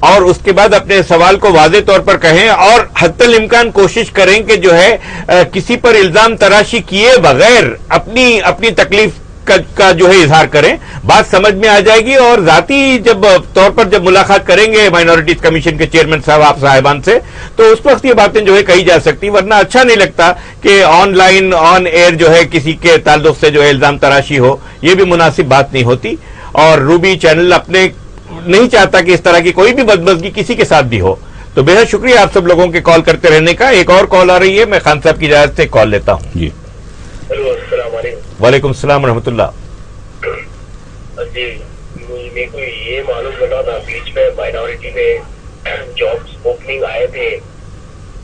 और उसके बाद अपने सवाल को वाज़ेह तौर पर कहें, और हत्तल इम्कान कोशिश करें कि जो है किसी पर इल्जाम तराशी किए बगैर अपनी तकलीफ का जो है इजहार करें। बात समझ में आ जाएगी, और जाती तौर पर जब मुलाकात करेंगे माइनॉरिटीज कमीशन के चेयरमैन साहब आप साहिबान से, तो उस वक्त ये बातें जो है कही जा सकती। वरना अच्छा नहीं लगता कि ऑनलाइन ऑन एयर जो है किसी के ताल्लुक से जो है इल्जाम तराशी हो, ये भी मुनासिब बात नहीं होती। और रूबी चैनल अपने नहीं चाहता कि इस तरह की कोई भी बदमज़गी किसी के साथ भी हो। तो बेहद शुक्रिया आप सब लोगों के कॉल करते रहने का। एक और कॉल आ रही है, मैं खान साहब की इजाजत से कॉल लेता हूँ। जी, वालेकुम सलाम रहमतुल्लाह। जी, मेरे को ये मालूम करना था, बीच में माइनॉरिटी में जॉब्स ओपनिंग आए थे,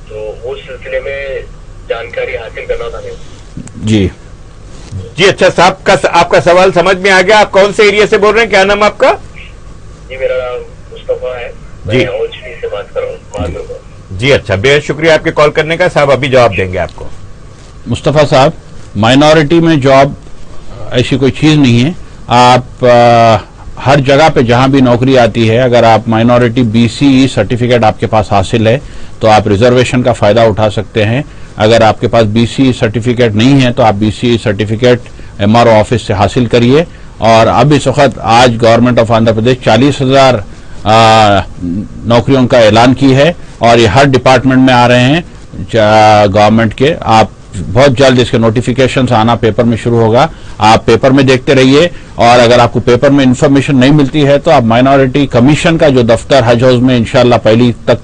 तो उस सिलसिले में जानकारी हासिल करना था मेरे। जी जी, अच्छा साहब आपका सवाल समझ में आ गया। आप कौन से एरिया से बोल रहे हैं, क्या नाम आपका? जी, मेरा नाम मुस्तफा है, जी मैं ओछली से बात कर रहा हूँ। जी, अच्छा, बेहद शुक्रिया आपके कॉल करने का। साहब अभी जवाब देंगे आपको। मुस्तफा साहब। माइनॉरिटी में जॉब ऐसी कोई चीज नहीं है। आप हर जगह पे जहां भी नौकरी आती है, अगर आप माइनॉरिटी BCE सर्टिफिकेट आपके पास हासिल है तो आप रिजर्वेशन का फायदा उठा सकते हैं। अगर आपके पास BCE सर्टिफिकेट नहीं है तो आप BCE सर्टिफिकेट MRO ऑफिस से हासिल करिए। और अब इस वक्त आज गवर्नमेंट ऑफ आंध्र प्रदेश 40,000 नौकरियों का ऐलान की है और ये हर डिपार्टमेंट में आ रहे हैं गवर्नमेंट के। आप बहुत जल्द इसके नोटिफिकेशंस आना पेपर में शुरू होगा, आप पेपर में देखते रहिए। और अगर आपको पेपर में इंफॉर्मेशन नहीं मिलती है तो आप माइनॉरिटी कमीशन का जो दफ्तर हज हाउस में इंशाल्लाह पहली तक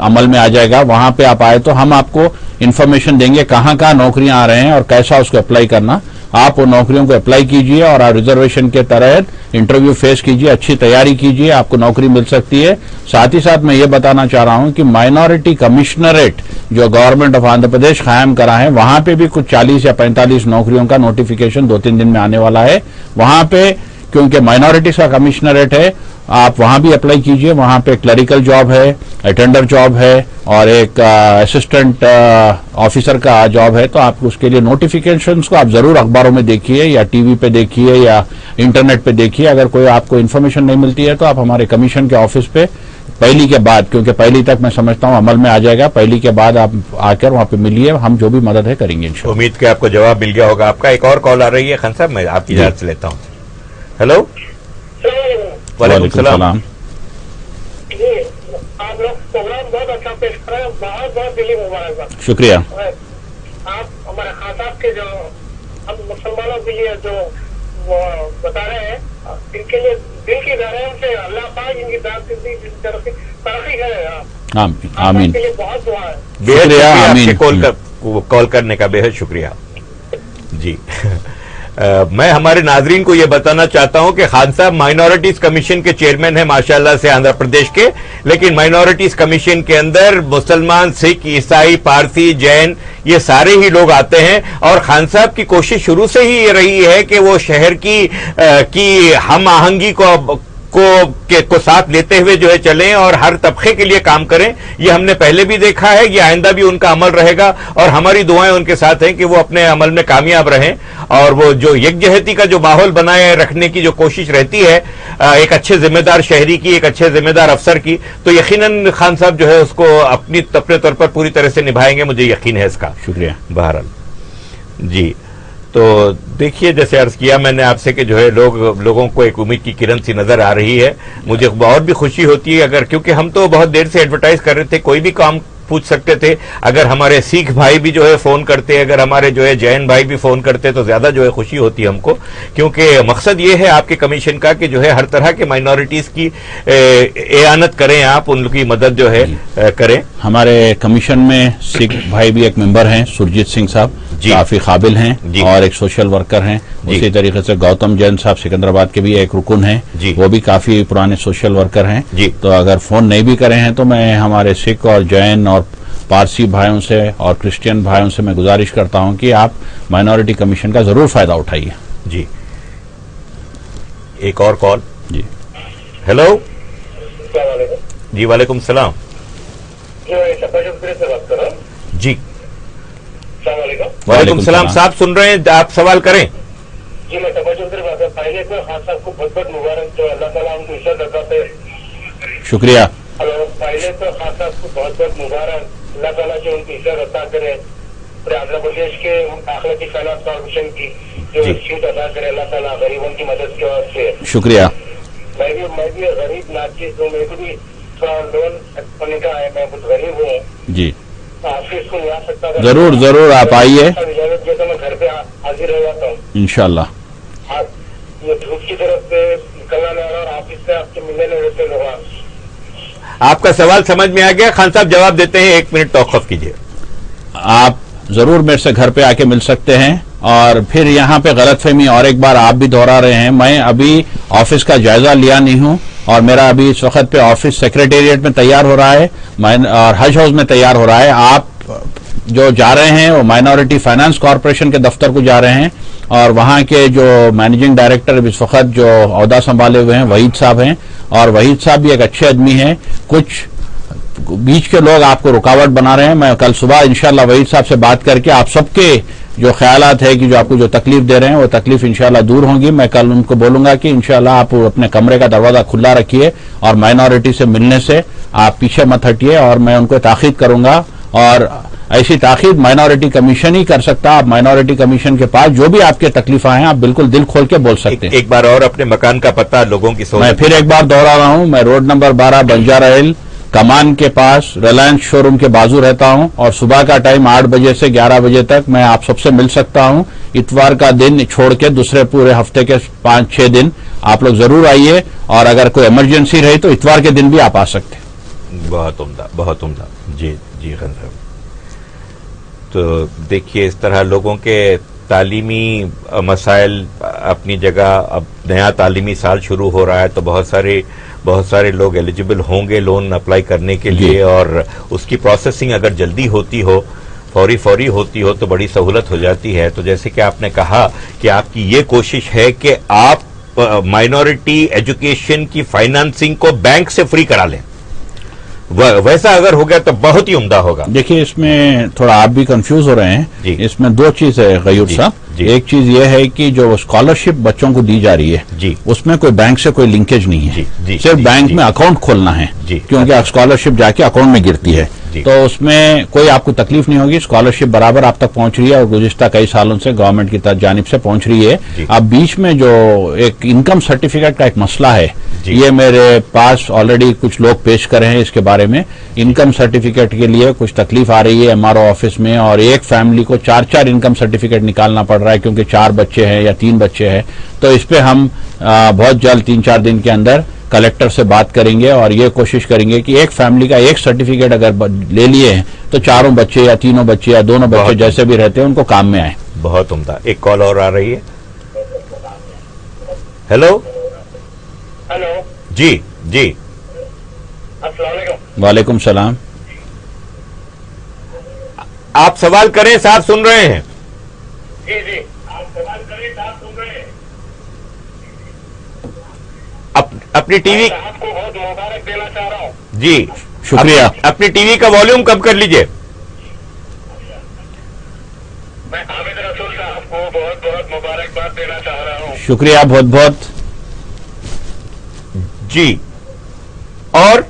अमल में आ जाएगा, वहां पे आप आए तो हम आपको इंफॉर्मेशन देंगे कहां कहां नौकरियां आ रहे हैं और कैसा उसको अप्लाई करना। आप उन नौकरियों को अप्लाई कीजिए और रिजर्वेशन के तहत इंटरव्यू फेस कीजिए, अच्छी तैयारी कीजिए, आपको नौकरी मिल सकती है। साथ ही साथ मैं ये बताना चाह रहा हूं कि माइनॉरिटी कमिश्नरेट जो गवर्नमेंट ऑफ आंध्र प्रदेश कायम करा है, वहां पे भी कुछ 40 या 45 नौकरियों का नोटिफिकेशन 2-3 दिन में आने वाला है। वहां पे क्योंकि माइनॉरिटीज का कमिश्नरेट है, आप वहां भी अप्लाई कीजिए। वहां पे क्लरिकल जॉब है, अटेंडर जॉब है और एक असिस्टेंट ऑफिसर का जॉब है। तो आप उसके लिए नोटिफिकेशंस को आप जरूर अखबारों में देखिए या टीवी पे देखिए या इंटरनेट पे देखिए। अगर कोई आपको इन्फॉर्मेशन नहीं मिलती है तो आप हमारे कमीशन के ऑफिस पे पहली के बाद, क्योंकि पहली तक मैं समझता हूं अमल में आ जाएगा, पहली के बाद आप आकर वहां पे मिलिए, हम जो भी मदद है करेंगे इंशाल्लाह। उम्मीद के आपको जवाब मिल गया होगा। आपका एक और कॉल आ रही है खान साहब, मैं आपकी इजाजत से लेता हूँ। हेलो, वालेकुम सलाम। जी, आप लोग प्रोग्राम बहुत अच्छा पेश कर रहे हैं, बहुत बहुत दिली मुबारकबाद। शुक्रिया। आप हमारे खान साहब के जो हम मुसलमानों के लिए जो वो बता रहे हैं, इनके लिए दिल की गहराइयों से अल्लाह पाक इनकी तरक्की करे। आमीन। के लिए बहुत दुआ है। बेहद शुक्रिया आमीन। आपके कॉल करने का, बेहद शुक्रिया जी। मैं हमारे नाजरीन को यह बताना चाहता हूं कि खान साहब माइनॉरिटीज कमीशन के चेयरमैन हैं माशाल्लाह से आंध्र प्रदेश के, लेकिन माइनॉरिटीज कमीशन के अंदर मुसलमान, सिख, ईसाई, पारसी, जैन ये सारे ही लोग आते हैं। और खान साहब की कोशिश शुरू से ही ये रही है कि वो शहर की हम आहंगी को साथ लेते हुए जो है चलें और हर तबके के लिए काम करें। ये हमने पहले भी देखा है, ये आइंदा भी उनका अमल रहेगा और हमारी दुआएं उनके साथ हैं कि वो अपने अमल में कामयाब रहें और वो जो यकजहती का जो माहौल बनाए रखने की जो कोशिश रहती है एक अच्छे जिम्मेदार शहरी की, एक अच्छे जिम्मेदार अफसर की, तो यकीनन खान साहब जो है उसको अपने तौर पर पूरी तरह से निभाएंगे, मुझे यकीन है इसका। शुक्रिया। बहरहाल जी, तो देखिए जैसे अर्ज किया मैंने आपसे कि जो है लोगों को एक उम्मीद की किरण सी नजर आ रही है। मुझे और भी खुशी होती है अगर, क्योंकि हम तो बहुत देर से एडवर्टाइज कर रहे थे, कोई भी काम पूछ सकते थे। अगर हमारे सिख भाई भी जो है फोन करते, अगर हमारे जो है जैन भाई भी फोन करते तो ज्यादा जो है खुशी होती है हमको, क्योंकि मकसद ये है आपके कमीशन का कि जो है हर तरह के माइनॉरिटीज की एआनत करें, आप उनकी मदद जो है करें। हमारे कमीशन में सिख भाई भी एक मेंबर हैं, सुरजीत सिंह साहब, काफी काबिल हैं और एक सोशल वर्कर हैं। उसी तरीके से गौतम जैन साहब सिकंदराबाद के भी एक रुकन हैं, वो भी काफी पुराने सोशल वर्कर हैं। तो अगर फोन नहीं भी करे हैं तो मैं हमारे सिख और जैन और पारसी भाइयों से और क्रिश्चियन भाइयों से मैं गुजारिश करता हूं कि आप माइनॉरिटी कमीशन का जरूर फायदा उठाइए। जी, एक और कॉल। जी, हेलो जी, वालेकुम सलाम जी। वालेकुम सलाम साहब, सुन रहे हैं, आप सवाल करें। जी, मैं तबज्जुल बात है। पहले तो खान साहब को बहुत बहुत मुबारक जो अल्लाह ताला उनको इज्जत अता करे। शुक्रिया। हेलो, पहले तो खान साहब को बहुत बहुत मुबारक, अल्लाह ताला जो उनको इज्जत अता करे। आंध्र प्रदेश के अखलाकी फाइनेंस कॉर्पोरेशन की जो सीट अदा करे अल्लाह ताला गरीबों की मदद के वास्ते। शुक्रिया। मैं भी गरीब नाचीज हूँ, मेरे को भी थोड़ा लोन होने का है, मैं कुछ गरीब हूँ जी। ऑफिस को नहीं आ सकता था। जरूर आप आइए, मैं घर पे हाजिर रह जाता हूँ इंशाल्लाह। ये धूप की तरफ से निकलना नहीं और ऑफिस से आपसे मिलने नहीं देते लोग। आपका सवाल समझ में आ गया खान साहब, जवाब देते हैं, 1 मिनट तौक़ुफ़ कीजिए। आप जरूर मेरे से घर पे आके मिल सकते हैं। और फिर यहाँ पे गलतफहमी और एक बार आप भी दोहरा रहे हैं, मैं अभी ऑफिस का जायजा लिया नहीं हूँ और मेरा अभी इस वक्त पे ऑफिस सेक्रेटेरिएट में तैयार हो रहा है और हज हाउस में तैयार हो रहा है। आप जो जा रहे हैं वो माइनॉरिटी फाइनेंस कॉर्पोरेशन के दफ्तर को जा रहे हैं और वहां के जो मैनेजिंग डायरेक्टर इस वक्त जो ओहदा संभाले हुए हैं वहीद साहब हैं, और वहीद साहब भी एक अच्छे आदमी हैं। कुछ बीच के लोग आपको रुकावट बना रहे हैं। मैं कल सुबह इंशाल्लाह वहीद साहब से बात करके आप सबके جو خیالات ہے کہ جو آپ کو جو تکلیف دے رہے ہیں وہ تکلیف انشاءاللہ دور ہوں گی. میں کل ان کو بولوں گا کہ انشاءاللہ آپ اپنے کمرے کا دروازہ کھلا رکھیے اور مائنورٹی سے ملنے سے آپ پیچھے مت ہٹیے, اور میں ان کو تاخیر کروں گا, اور ایسی تاخیر مائنورٹی کمیشن ہی کر سکتا. آپ مائنورٹی کمیشن کے پاس جو بھی آپ کے تکلیف ہیں آپ بالکل دل کھول کے بول سکتے ہیں. ایک بار اور اپنے مکان کا پتہ لوگوں کی میں پھر ایک بار دوہرا رہا ہوں, میں روڈ نمبر 12 بنجارہ ہل کمان کے پاس ریلائنس شو روم کے بازو رہتا ہوں, اور صبح کا ٹائم 8 بجے سے 11 بجے تک میں آپ سب سے مل سکتا ہوں. اتوار کا دن چھوڑ کے دوسرے پورے ہفتے کے 5-6 دن آپ لوگ ضرور آئیے, اور اگر کوئی ایمرجنسی رہی تو اتوار کے دن بھی آپ آ سکتے ہیں. بہت عمدہ, بہت عمدہ. جی جی خان صاحب, تو دیکھیے اس طرح لوگوں کے تعلیمی مسائل اپنی جگہ. اب نیا تعلیمی سال شروع ہو رہا ہے تو بہت سارے لوگ ایلیجیبل ہوں گے لون اپلائی کرنے کے لیے, اور اس کی پروسیسنگ اگر جلدی ہوتی ہو, فوری ہوتی ہو تو بڑی سہولت ہو جاتی ہے. تو جیسے کہ آپ نے کہا کہ آپ کی یہ کوشش ہے کہ آپ مائنورٹی ایجوکیشن کی فائنانسنگ کو بینک سے فری کرا لیں, ویسا اگر ہو گیا تو بہت ہی عمدہ ہوگا. دیکھیے اس میں تھوڑا آپ بھی کنفیوز ہو رہے ہیں. اس میں 2 چیز ہے غیور صاحب. ایک چیز یہ ہے کہ جو اسکالرشپ بچوں کو دی جا رہی ہے اس میں کوئی بینک سے کوئی لنکیج نہیں ہے, صرف بینک میں اکاؤنٹ کھولنا ہے, کیونکہ اسکالرشپ جا کے اکاؤنٹ میں گرتی ہے. تو اس میں کوئی آپ کو تکلیف نہیں ہوگی, اسکالرشپ برابر آپ تک پہنچ رہی ہے, اور گزشتہ کئی سالوں سے گورنمنٹ کی جانب سے پہنچ رہی ہے. اب بیچ میں جو ایک انکم سرٹیفکیٹ کا ایک مسئلہ ہے, یہ میرے پاس آلریڈی کچھ لوگ پیش کرے ہیں اس کے بارے میں. انکم سرٹیفکیٹ کے لیے کچھ تکلیف آ رہی ہے MRO آفس میں, اور ایک فیملی کو 4 انکم سرٹیفکیٹ نکالنا پڑ رہا ہے کیونکہ 4 بچے ہیں یا 3 بچے ہیں. تو اس پہ ہم بہت جلد 3-4 دن کے اندر کلیکٹر سے بات کریں گے, اور یہ کوشش کریں گے کہ ایک فیملی کا ایک سرٹیفکیٹ اگر لے لیے ہیں تو 4 بچے یا 3 بچے یا 2 بچے جیسے بھی رہتے ہیں ان کو کام میں آئے. بہت عمدہ. ایک کال اور آ رہی ہے. ہیلو. جی السلام علیکم. وعلیکم السلام. آپ سوال کریں, صاحب سن رہے ہیں. جی آپ سوال کریں, صاحب سن رہے ہیں. اپنی ٹی وی آپ کو بہت مبارک دینا چاہ رہا ہوں. جی شکریہ. اپنی ٹی وی کا والیوم کم کر لیجئے. میں حامد رسول صاحب کو بہت مبارکباد دینا چاہ رہا ہوں. شکریہ بہت بہت. جی, اور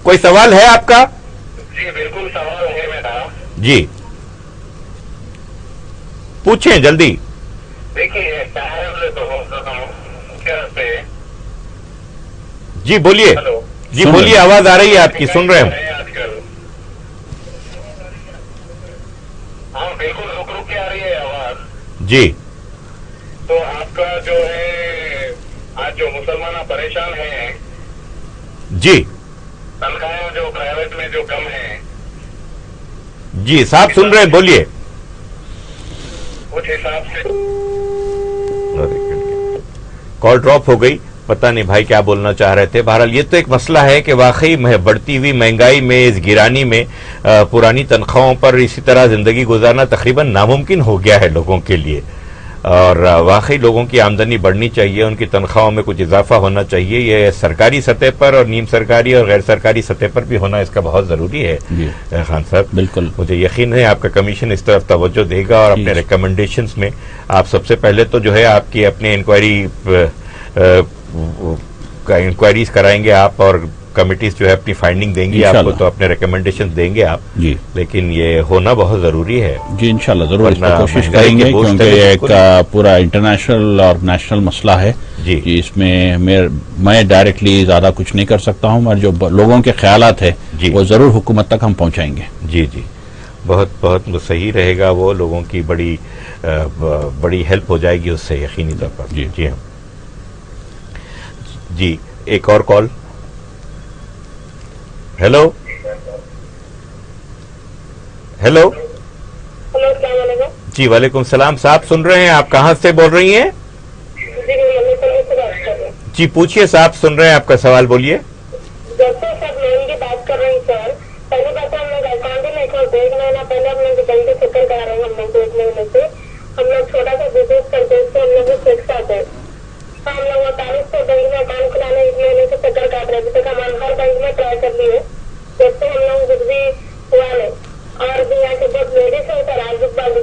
کوئی سوال ہے آپ کا؟ جی بالکل سوال ہے میرا. جی پوچھیں جلدی. دیکھیے جی بولیے. جی بولیے, آواز آ رہی ہے آپ کی, سن رہے ہیں. آج کل ہاں بالکل رک کے آ رہی ہے آواز. جی تو آپ کا جو ہے آج جو مسلمان پریشان ہیں, جی تنخواہیں جو پرائیویٹ میں جو کم ہیں. جی صاحب سن رہے ہیں, بولیے. کچھ حساب سے کال ڈراپ ہو گئی, پتہ نہیں بھائی کیا بولنا چاہ رہے تھے. بہرحال یہ تو ایک مسئلہ ہے کہ واقعی بڑھتی ہوئی مہنگائی میں, اس گرانی میں پرانی تنخواہوں پر اسی طرح زندگی گزارنا تقریباً ناممکن ہو گیا ہے لوگوں کے لیے. اور واقعی لوگوں کی آمدنی بڑھنی چاہیے, ان کی تنخواہوں میں کچھ اضافہ ہونا چاہیے. یہ سرکاری سطح پر اور نیم سرکاری اور غیر سرکاری سطح پر بھی ہونا اس کا بہت ضروری ہے. خان صاحب بالکل, مجھے یقین ہے آپ کا کمیشن اس طرف توجہ دے گا, اور اپنے ریکمنڈیشنز میں آپ سب سے پہلے تو جو ہے آپ کی اپنے انکوائریز کرائیں گے آپ, اور کمیٹیز جو ہے اپنی فائنڈنگ دیں گی آپ کو, تو اپنے ریکمنڈیشن دیں گے آپ. جی لیکن یہ ہونا بہت ضروری ہے. جی انشاءاللہ ضرور اس پر کوشش کریں گے, کیونکہ یہ ایک پورا انٹرنیشنل اور نیشنل مسئلہ ہے. جی اس میں میں ڈائریکٹلی زیادہ کچھ نہیں کر سکتا ہوں, اور جو لوگوں کے خیالات ہیں وہ ضرور حکومت تک ہم پہنچائیں گے. جی بہت صحیح رہے گا, وہ لوگوں کی بڑی ہیلپ ہو جائے گی اس سے, یقینی طور پر. جی ہاں. جی ایک اور کال. ہیلو. السلام علیکم. جی وعلیکم السلام. صاحب سن رہے ہیں, آپ کہاں سے بول رہی ہیں؟ جی پوچھئے صاحب, سن رہے ہیں آپ کا سوال, بولیے. ڈاکٹر صاحب لون کی بات کر رہے ہیں سر. پہلی بات ہم لوگ اکاؤنٹ ہی نہیں کھولتے, 1 مہینہ پہلے ہم لوگ بینک کے چکر کرا رہے ہیں. ہم لوگ 1 مہینے سے ہم لوگ چھوٹا سا بزنس کرتے ہیں, اس سے ہم لوگ فکس آتے ہیں. ہم لوگ 48 سے بینک میں اکاؤنٹ کھلانے 1 مہینے سے چکر کاٹ رہے ہیں. ابھی تک ہمارے ہر بینک میں ٹرائی کر لیے, جب سے ہم لوگ کچھ بھی ہوا نہیں. اور بھی یہاں کے بہت لیڈیز ہیں سر, آج بہت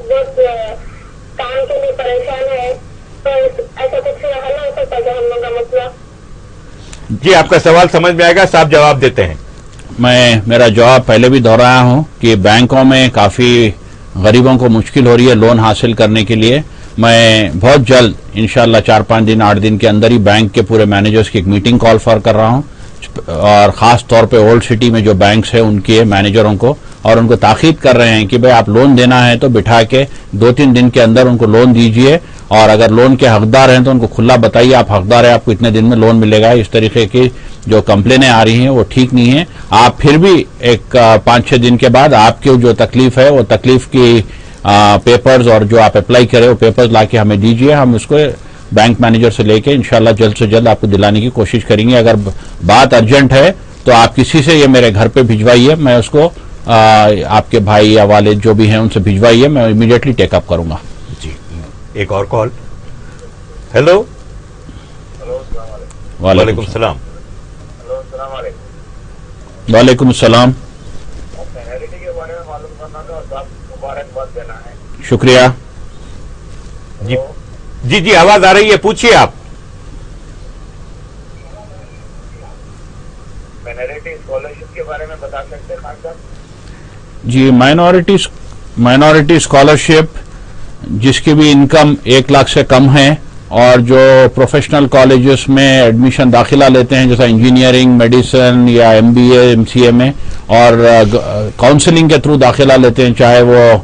جی آپ کا سوال سمجھ میں آئے گا, صاحب جواب دیتے ہیں. میں میرا جواب پہلے بھی دہرایا ہوں کہ بینکوں میں کافی غریبوں کو مشکل ہو رہی ہے لون حاصل کرنے کے لیے. میں بہت جلد انشاءاللہ 4-5 دن 8 دن کے اندر ہی بینک کے پورے مینیجرز کی ایک میٹنگ کال فار کر رہا ہوں, اور خاص طور پہ اولڈ سٹی میں جو بینکس ہیں ان کے مینیجروں کو, اور ان کو تاکید کر رہے ہیں کہ بھئی آپ لون دینا ہے تو بٹھا کے 2-3 دن کے اندر ان کو لون دیجئے, اور اگر لون کے حقدار ہیں تو ان کو کھلا بتائیے آپ حقدار ہیں, آپ کو اتنے دن میں لون ملے گا. اس طریقے کی جو کمپلینیں آ رہی ہیں وہ ٹھیک نہیں ہیں. آپ پھر بھی ایک 5-6 دن کے بعد آپ کی جو تکلیف ہے وہ تکلیف کی پیپرز اور جو آپ اپلائی کرے وہ پیپرز لا کے ہمیں دیجئے, ہم اس کو بینک مینیجر سے لے کے انشاءاللہ جلد سے جلد آپ کو دلانے کی کوشش کریں گے. اگر بات ارجنٹ ہے تو آپ کسی سے یہ میرے گھر پہ بھجوائیے, میں اس کو آپ کے بھائی یا والد جو بھی ہیں ان سے بھجوائیے, میں امیڈیٹلی ٹیک اپ کروں گا. جی ایک اور کال. ہیلو. وعلیکم السلام. وعلیکم السلام. شکریہ. جی جی جی آواز آ رہی ہے, پوچھیے آپ. مائنورٹی اسکالرشپ کے بارے میں بتا سکتے ہیں خان صاحب؟ جی مائنورٹی اسکالرشپ جس کی بھی انکم 1 لاکھ سے کم ہے اور جو پروفیشنل کالجز میں ایڈمیشن داخلہ لیتے ہیں جیسا انجینئرنگ, میڈیسن یا MBA MCA میں, اور کاؤنسلنگ کے تھرو داخلہ لیتے ہیں, چاہے وہ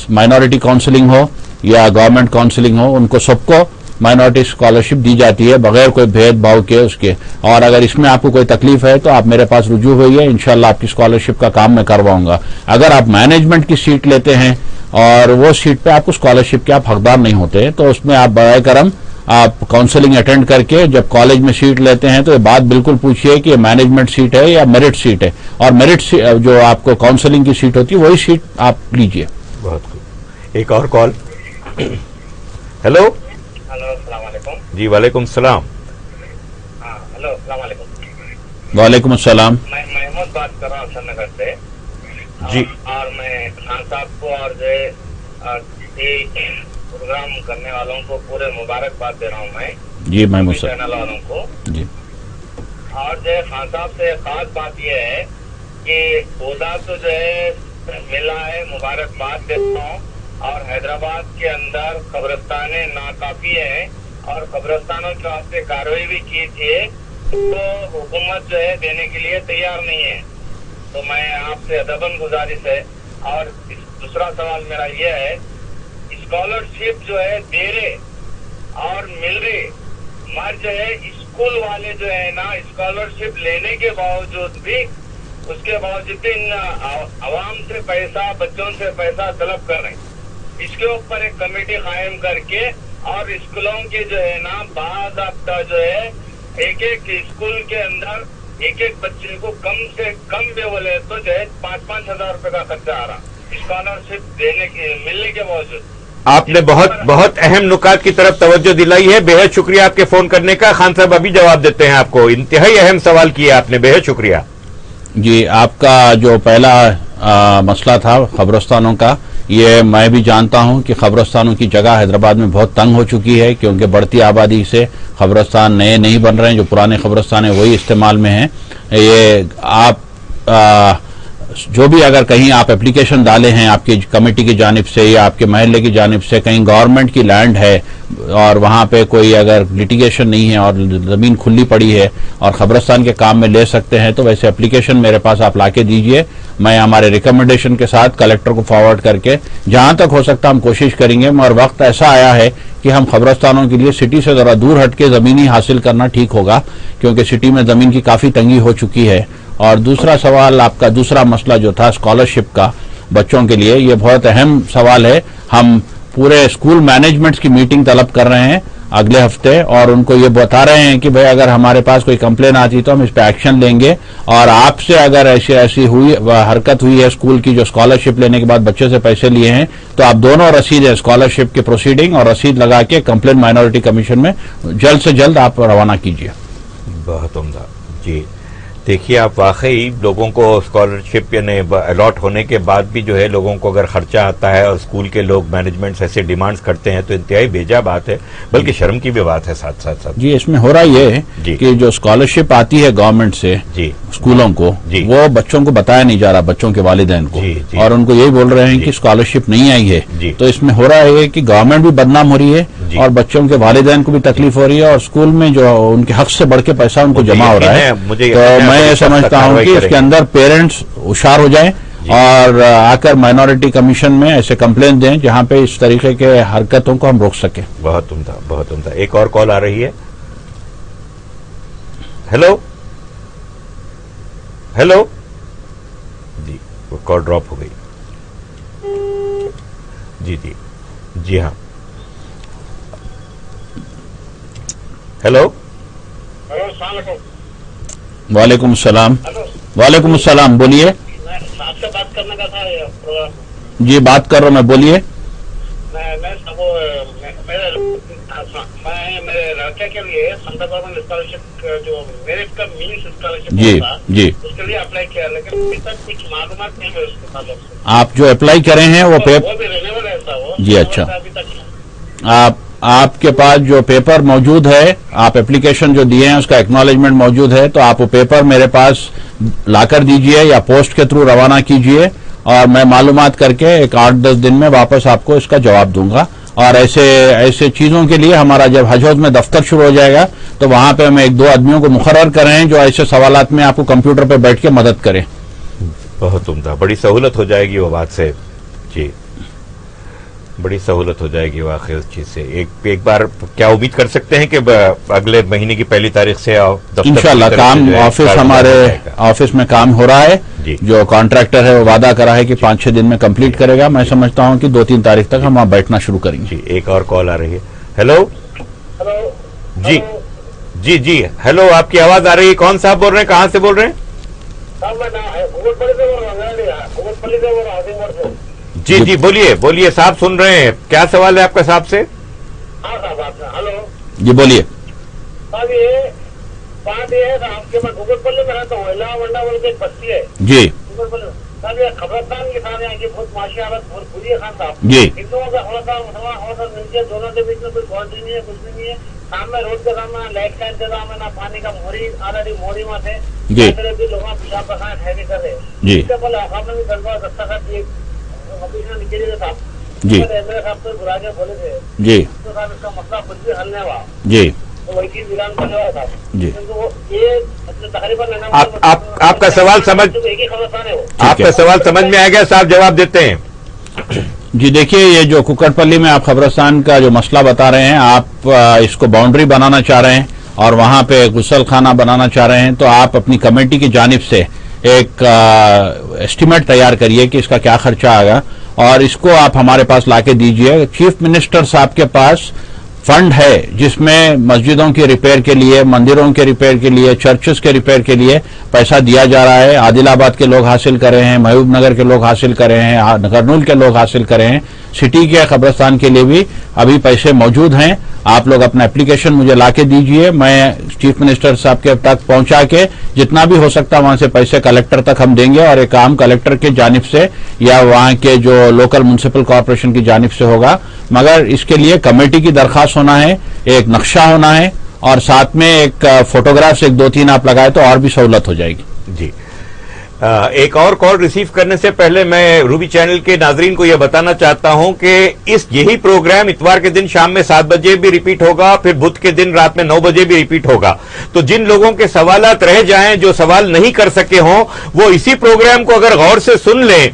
مائنورٹی کاؤنسلنگ ہو یا گورنمنٹ کاؤنسلنگ ہو, ان کو سب کو مائنورٹی اسکالرشپ دی جاتی ہے بغیر کوئی بھید بھاؤ کے اس کے. اور اگر اس میں آپ کو کوئی تکلیف ہے تو آپ میرے پاس رجوع ہوئیے, انشاءاللہ آپ کی اسکالرشپ کا کام میں کرواؤں گا. اگر آپ مینجمنٹ کی سیٹ لیتے ہیں اور وہ سیٹ پہ آپ کو اسکالرشپ کے آپ حقدار نہیں ہوتے تو اس میں آپ برائے کرم آپ کاؤنسلنگ اٹینڈ کر کے جب کالج میں سیٹ لیتے ہیں تو یہ بات بالکل پوچھیے کہ یہ مینجمنٹ سیٹ ہے یا میرٹ سیٹ ہے, اور میرٹ جو آپ کو کاؤنسلنگ کی سیٹ ہوتی ہے وہی سیٹ آپ لیجئے. بہت خوب. ایک اور کال. ہیلو. ہلو السلام علیکم. جی وعلیکم السلام. ہاں ہلو السلام علیکم. وعلیکم السلام. میں محمود بات کر رہا ہوں سر نگر سے. جی. اور میں خان صاحب کو اور جو پروگرام کرنے والوں کو پورے مبارکباد دے رہا ہوں میں. جی محمود صاحب. چینل والوں کو. جی. اور جو خان صاحب سے خاص بات یہ ہے کہ عہدہ تو جو ہے ملا ہے, مبارکباد دیتا ہوں. اور حیدرآباد کے اندر قبرستانیں ناکافی ہیں اور قبرستانوں کے واسطے کارروائی بھی کی تھی, تو حکومت جو ہے دینے کے لیے تیار نہیں ہے. تو میں آپ سے ادباً گزارش ہے. اور دوسرا سوال میرا یہ ہے, اسکالرشپ جو ہے دے رہے اور مل رہے, مگر جو ہے اسکول والے جو ہے نا اسکالرشپ لینے کے باوجود بھی اس کے باوجود بھی عوام سے پیسہ, بچوں سے پیسہ طلب کر رہے ہیں. اس کے اوپر ایک کمیٹی قائم کر کے اور اسکولوں کے جو ہے نا باضابطہ جو ہے ایک ایک اسکول کے اندر ایک ایک بچے کو کم سے کم بھی بولے تو جو ہے 5-5 ہزار روپے کا خرچہ آ رہا اسکالرشپ دینے کے ملنے کے باوجود. آپ نے بہت اہم نکات کی طرف توجہ دلائی ہے. بہت شکریہ آپ کے فون کرنے کا. خان صاحب ابھی جواب دیتے ہیں آپ کو. انتہائی اہم سوال کیا آپ نے, بہت شکریہ. جی آپ کا جو پہلا مسئلہ تھا قبرستانوں کا, یہ میں بھی جانتا ہوں کہ قبرستانوں کی جگہ حیدرآباد میں بہت تنگ ہو چکی ہے کیونکہ بڑھتی آبادی سے قبرستان نئے نہیں بن رہے ہیں, جو پرانے قبرستان ہیں وہی استعمال میں ہیں. یہ آپ جو بھی اگر کہیں آپ اپلیکیشن ڈالے ہیں آپ کی کمیٹی کی جانب سے یا آپ کے محلے کی جانب سے, کہیں گورنمنٹ کی لینڈ ہے اور وہاں پہ کوئی اگر لٹیگیشن نہیں ہے اور زمین کھلی پڑی ہے اور قبرستان کے کام میں لے سکتے ہیں تو ویسے اپلیکیشن میرے پاس آپ لا کے دیجئے. میں ہمارے ریکمنڈیشن کے ساتھ کلیکٹر کو فارورڈ کر کے جہاں تک ہو سکتا ہم کوشش کریں گے. مگر وقت ایسا آیا ہے کہ ہم قبرستانوں کے لیے سٹی سے ذرا دور ہٹ کے زمین ہی حاصل کرنا ٹھیک ہوگا کیونکہ سٹی میں زمین کی کافی تنگی ہو چکی ہے. اور دوسرا سوال آپ کا دوسرا مسئلہ جو تھا اسکالرشپ کا بچوں کے لیے, یہ بہت اہم سوال ہے. ہم پورے اسکول مینجمنٹس کی میٹنگ طلب کر رہے ہیں اگلے ہفتے اور ان کو یہ بتا رہے ہیں کہ بھئی اگر ہمارے پاس کوئی کمپلین آتی تو ہم اس پہ ایکشن لیں گے. اور آپ سے اگر ایسی حرکت ہوئی ہے اسکول کی جو اسکالرشپ لینے کے بعد بچے سے پیسے لیے ہیں تو آپ دونوں رسید اسکالرشپ کے پروسیڈنگ اور رسید لگا کے کمپلین مائنورٹی کمیشن میں جلد سے جلد آپ روانہ کیجیے. بہت عمدہ. جی देखिए आप वाकई लोगों को स्कॉलरशिप यानी अलॉट होने के बाद भी जो है लोगों को अगर खर्चा आता है और स्कूल के लोग मैनेजमेंट ऐसे डिमांड्स करते हैं तो इंतहाई बेजा बात है, बल्कि शर्म की भी बात है साथ साथ। जी, इसमें हो रहा ये है कि जो स्कॉलरशिप आती है गवर्नमेंट से स्कूलों को, वो बच्चों को बताया नहीं जा रहा, बच्चों के वालिदैन को, और उनको यही बोल रहे हैं कि स्कॉलरशिप नहीं आई है। तो इसमें हो रहा है कि गवर्नमेंट भी बदनाम हो रही है और बच्चों के वालिदैन को भी तकलीफ हो रही है, और स्कूल में जो उनके हक से बढ़ के पैसा उनको जमा हो रहा है। तो मैं समझता हूं कि इसके अंदर पेरेंट्स होशियार हो जाएं और आकर माइनॉरिटी कमीशन में ऐसे कंप्लेंट दें जहां पे इस तरीके के हरकतों को हम रोक सकें। बहुत उम्दा, बहुत उम्दा। एक और कॉल आ रही है। हेलो हेलो जी, वो कॉल ड्रॉप हो गई। जी जी जी हाँ, हेलो। वालेकुम सलाम। वालेकुम सलाम, बोलिए। आपसे बात करने का था। जी, बात कर रहा हूँ मैं, बोलिए। मेरे लड़के के लिए सेंट्रल गवर्नमेंट स्कॉलरशिप जो मेरिट का मीनिंग स्कॉलरशिप जी जी उसके लिए अप्लाई किया, लेकिन अभी तक कुछ मालूमात नहीं है उसके ताल्लुक से। आप जो अप्लाई करें हैं वो पेपर, वो भी रिन्यूअल है वो। जी, अच्छा। अभी तक आपके पास जो पेपर मौजूद है, आप एप्लीकेशन जो दिए हैं उसका एक्नॉलेजमेंट मौजूद है, तो आप वो पेपर मेरे पास लाकर दीजिए या पोस्ट के थ्रू रवाना कीजिए, और मैं मालूमात करके एक 8-10 दिन में वापस आपको इसका जवाब दूंगा। और ऐसे चीजों के लिए हमारा जब हज हौज में दफ्तर शुरू हो जाएगा तो वहां पे हम 1-2 आदमियों को मुकर्रर करें जो ऐसे सवालात में आपको कंप्यूटर पे बैठ के मदद करें। बहुत उम्दा, बड़ी सहूलत हो जाएगी वो बात से। जी, बड़ी सहूलत हो जाएगी वाकई उस चीज से। एक बार क्या उम्मीद कर सकते हैं कि अगले महीने की 1 तारीख से इंशाल्लाह काम ऑफिस, हमारे ऑफिस में काम हो रहा है। जो कॉन्ट्रैक्टर है वो वादा करा है कि 5-6 दिन में कंप्लीट करेगा। मैं समझता हूं कि 2-3 तारीख तक हम वहां बैठना शुरू करेंगे। एक और कॉल आ रही है। हेलो जी जी जी, हेलो, आपकी आवाज आ रही है। कौन साहब बोल रहे हैं, कहाँ से बोल रहे हैं? जी जी, बोलिए बोलिए, साहब सुन रहे हैं। क्या सवाल है आपका साहब से? हेलो जी, बोलिए। साहब ये बात ये है आपके मैं घुगुटपल्ली में रहता हूँ, वंडा बोल के एक बस्ती है जी। साहब ये खबरस्तान के सामने आके बहुत माशी हालत बहुत बुरी है खान साहब जी। हिंदुओं का हौसला नीचे, दोनों के बीच में कोई बाउंड्री नहीं है, कुछ भी नहीं है। सामने रोड के सामने लाइट का इंतजाम है, ना पानी का मोरी, ऑलरेडी मोरी में थे जी। भी लोग पेशाब पखाना ठहरी कर रहे जी। इससे पहले आपने भी दरबार दस्तखत दिए निकले थे साहब जी। मेरे साहब तो बुरा के बोले थे जी। तो साहब इसका मसला कुछ भी हल नहीं हुआ जी तो वही चीज वीरान कर रहा था जी। ये तकरीबन आपका सवाल समझ, एक ही खबरस्तान है वो। आपका सवाल समझ में आ गया साहब, जवाब देते हैं। जी, देखिए, ये जो कुकटपल्ली में आप खबरस्तान का जो मसला बता रहे हैं, आप इसको बाउंड्री बनाना चाह रहे हैं और वहां पे गुसल खाना बनाना चाह रहे हैं, तो आप अपनी कमेटी की जानिब से एक एस्टीमेट तैयार करिए कि इसका क्या खर्चा आएगा, और इसको आप हमारे पास लाके दीजिए। चीफ मिनिस्टर साहब के पास फंड है जिसमें मस्जिदों के रिपेयर के लिए, मंदिरों के रिपेयर के लिए, चर्चेस के रिपेयर के लिए पैसा दिया जा रहा है। आदिलाबाद के लोग हासिल कर रहे हैं, महबूब नगर के लोग हासिल कर रहे हैं, कर्नूल के लोग हासिल कर रहे हैं। सिटी के कब्रिस्तान के लिए भी अभी पैसे मौजूद हैं। आप लोग अपना एप्लीकेशन मुझे लाके दीजिए, मैं चीफ मिनिस्टर साहब के तक पहुंचा के जितना भी हो सकता है वहां से पैसे कलेक्टर तक हम देंगे, और एक काम कलेक्टर की जानिब से या वहां के जो लोकल म्युनिसिपल कॉर्पोरेशन की जानिब से होगा। मगर इसके लिए कमेटी की दरखास्त होना है, एक नक्शा होना है, और साथ में एक फोटोग्राफ्स 1-2-3 आप लगाए तो और भी सहूलत हो जाएगी। जी, एक और कॉल रिसीव करने से पहले मैं रूबी चैनल के नाजरीन को यह बताना चाहता हूं कि यही प्रोग्राम इतवार के दिन शाम में 7 बजे भी रिपीट होगा, फिर बुध के दिन रात में 9 बजे भी रिपीट होगा। तो जिन लोगों के सवालात रह जाएं, जो सवाल नहीं कर सके हों, वो इसी प्रोग्राम को अगर गौर से सुन लें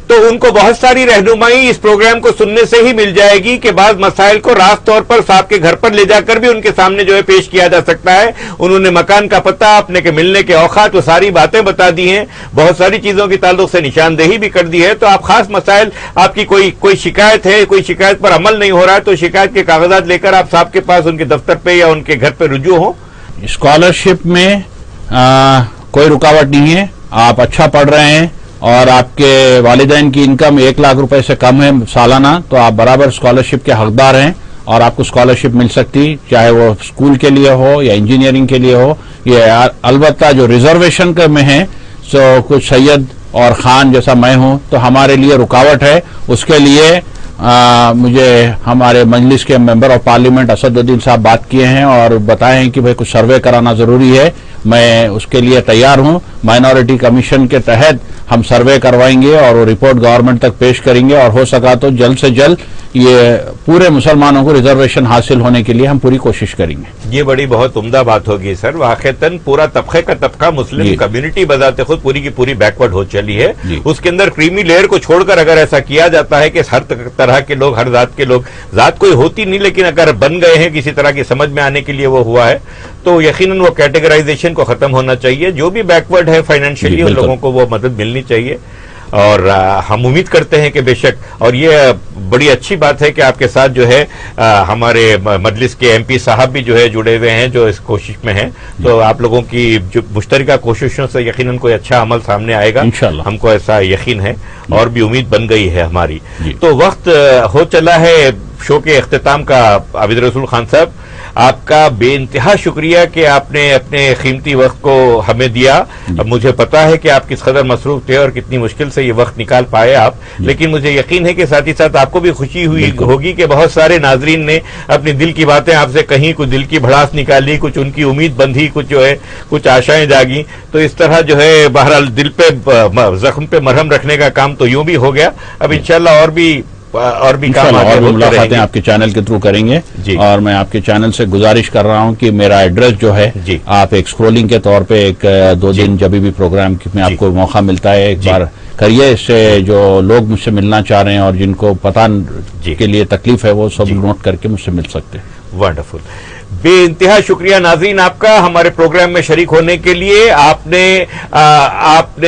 तो उनको बहुत सारी रहनुमाई इस प्रोग्राम को सुनने से ही मिल जाएगी कि बाद मसाइल को रास्त तौर पर साहब के घर पर ले जाकर भी उनके सामने जो है पेश किया जा सकता है। उन्होंने मकान का पता, अपने के मिलने के औकात, वो सारी बातें बता दी हैं, बहुत सारी चीजों की ताल्लुक से निशानदेही भी कर दी है। तो आप खास मसाइल, आपकी कोई शिकायत है, कोई शिकायत पर अमल नहीं हो रहा है, तो शिकायत के कागजात लेकर आप साहब के पास उनके दफ्तर पे या उनके घर पे रुजू हो। स्कॉलरशिप में कोई रुकावट नहीं है। आप अच्छा पढ़ रहे हैं और आपके वालिदैन की इनकम 1 लाख रुपए से कम है सालाना, तो आप बराबर स्कॉलरशिप के हकदार हैं اور آپ کو اسکالرشپ مل سکتی، چاہے وہ اسکول کے لیے ہو یا انجینئرنگ کے لیے ہو. یہ البتہ جو ریزرویشن میں ہیں سو کچھ سید اور خان جیسا میں ہوں تو ہمارے لیے رکاوٹ ہے. اس کے لیے مجھے ہمارے مجلس کے ممبر آف پارلیمنٹ اسد الدین صاحب بات کیے ہیں اور بتائے ہیں کہ بھائی کچھ سروے کرانا ضروری ہے. میں اس کے لیے تیار ہوں. مائنورٹی کمیشن کے تحت ہم سروے کروائیں گے اور وہ رپورٹ گورنمنٹ تک پیش کریں گے اور ہو سکا تو جلد سے جلد یہ پورے مسلمانوں کو ریزرویشن حاصل ہونے کے لیے ہم پوری کوشش کریں گے. یہ بڑی بہت عمدہ بات ہوگی سر. واقعتاً پورا طبقے کا طبقہ مسلم کمیونٹی بذات خود پوری کی پوری بیکورڈ ہو چلی ہے. اس کے اندر کریمی لیئر کو چھوڑ کر اگر ایسا کیا جاتا ہے کہ ہر طرح کے لوگ، ہر ذات کے لوگ، ذات کوئی ہوتی نہیں لیکن اگر بن گئے ہیں کسی طرح کی سمجھ میں آنے کے لیے وہ ہوا ہے تو یقیناً وہ کیٹیگرائزیشن کو ختم ہونا چاہیے. جو بھی بیکورڈ ہے فائنینشلی ان لوگوں کو وہ مدد ملنی چاہیے اور ہم امید کرتے ہیں کہ بے شک. اور یہ بڑی اچھی بات ہے کہ آپ کے ساتھ جو ہے ہمارے مجلس کے ایم پی صاحب بھی جو ہے جڑے ہوئے ہیں جو اس کوشش میں ہیں. تو آپ لوگوں کی جو مشترکہ کوششوں سے یقیناً کوئی اچھا عمل سامنے آئے گا انشاءاللہ. ہم کو ایسا یقین ہے اور بھی امید بن گئی ہے ہماری. تو وقت ہو چلا ہے شو کے اختتام کا. عابد رسول خان صاحب، آپ کا بے انتہا شکریہ کہ آپ نے اپنے قیمتی وقت کو ہمیں دیا. مجھے پتا ہے کہ آپ کس قدر مصروف تھے اور کتنی مشکل سے یہ وقت نکال پائے آپ، لیکن مجھے یقین ہے کہ ساتھ ہی ساتھ آپ کو بھی خوشی ہوئی ہوگی کہ بہت سارے ناظرین نے اپنی دل کی باتیں آپ سے کہیں، کچھ دل کی بھڑاس نکالی، کچھ ان کی امید بندھی، کچھ جو ہے کچھ آشائیں جاگی. تو اس طرح جو ہے بہرحال دل پہ زخم پہ مرہم رکھنے کا کام تو یوں بھی ہو گیا. اب انشاءاللہ اور بھی کام اور بھی ملاقاتیں آپ کے چینل کے تھرو کریں گے. اور میں آپ کے چینل سے گزارش کر رہا ہوں کہ میرا ایڈریس جو ہے آپ ایک سکرولنگ کے طور پہ ایک دو دن جب بھی پروگرام میں آپ کو موقع ملتا ہے ایک بار کریے. اس سے جو لوگ مجھ سے ملنا چاہ رہے ہیں اور جن کو پتہ کے لیے تکلیف ہے وہ سب نوٹ کر کے مجھ سے مل سکتے ہیں. ونڈرفل. بے انتہا شکریہ ناظرین آپ کا ہمارے پروگرام میں شریک ہونے کے لیے. آپ نے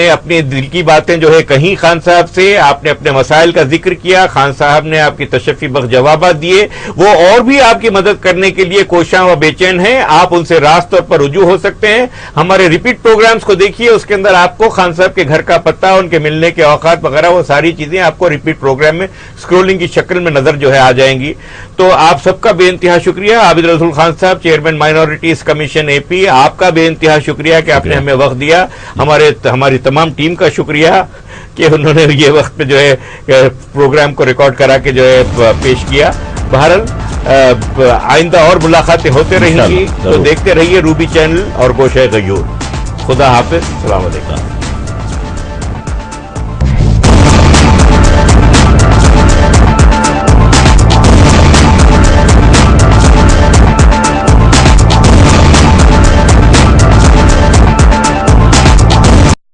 اپنی دل کی باتیں جو ہے کہیں خان صاحب سے، آپ نے اپنے مسائل کا ذکر کیا، خان صاحب نے آپ کی تشفی بخش جوابات دیے. وہ اور بھی آپ کی مدد کرنے کے لیے کوشاں و بے چین ہیں. آپ ان سے راست طور پر رجوع ہو سکتے ہیں. ہمارے ریپیٹ پروگرامز کو دیکھیے، اس کے اندر آپ کو خان صاحب کے گھر کا پتہ، ان کے ملنے کے اوقات وغیرہ وہ ساری چیزیں آپ کو ریپیٹ پروگرام میں اسکرولنگ کی شکل میں نظر جو ہے آ جائیں گی. تو آپ سب کا بے انتہا شکریہ. عابد رسول خان صاحب، چیئرمین مائنورٹیز کمیشن اے پی، آپ کا بے انتہا شکریہ کہ آپ نے ہمیں وقت دیا. ہماری تمام ٹیم کا شکریہ کہ انہوں نے یہ وقت پہ جو ہے پروگرام کو ریکارڈ کرا کے جو ہے پیش کیا. بہرحال آئندہ اور ملاقاتیں ہوتے رہیں گی تو دیکھتے رہیے روبی چینل اور گوشہ غیور. خدا حافظ. السلام علیکم.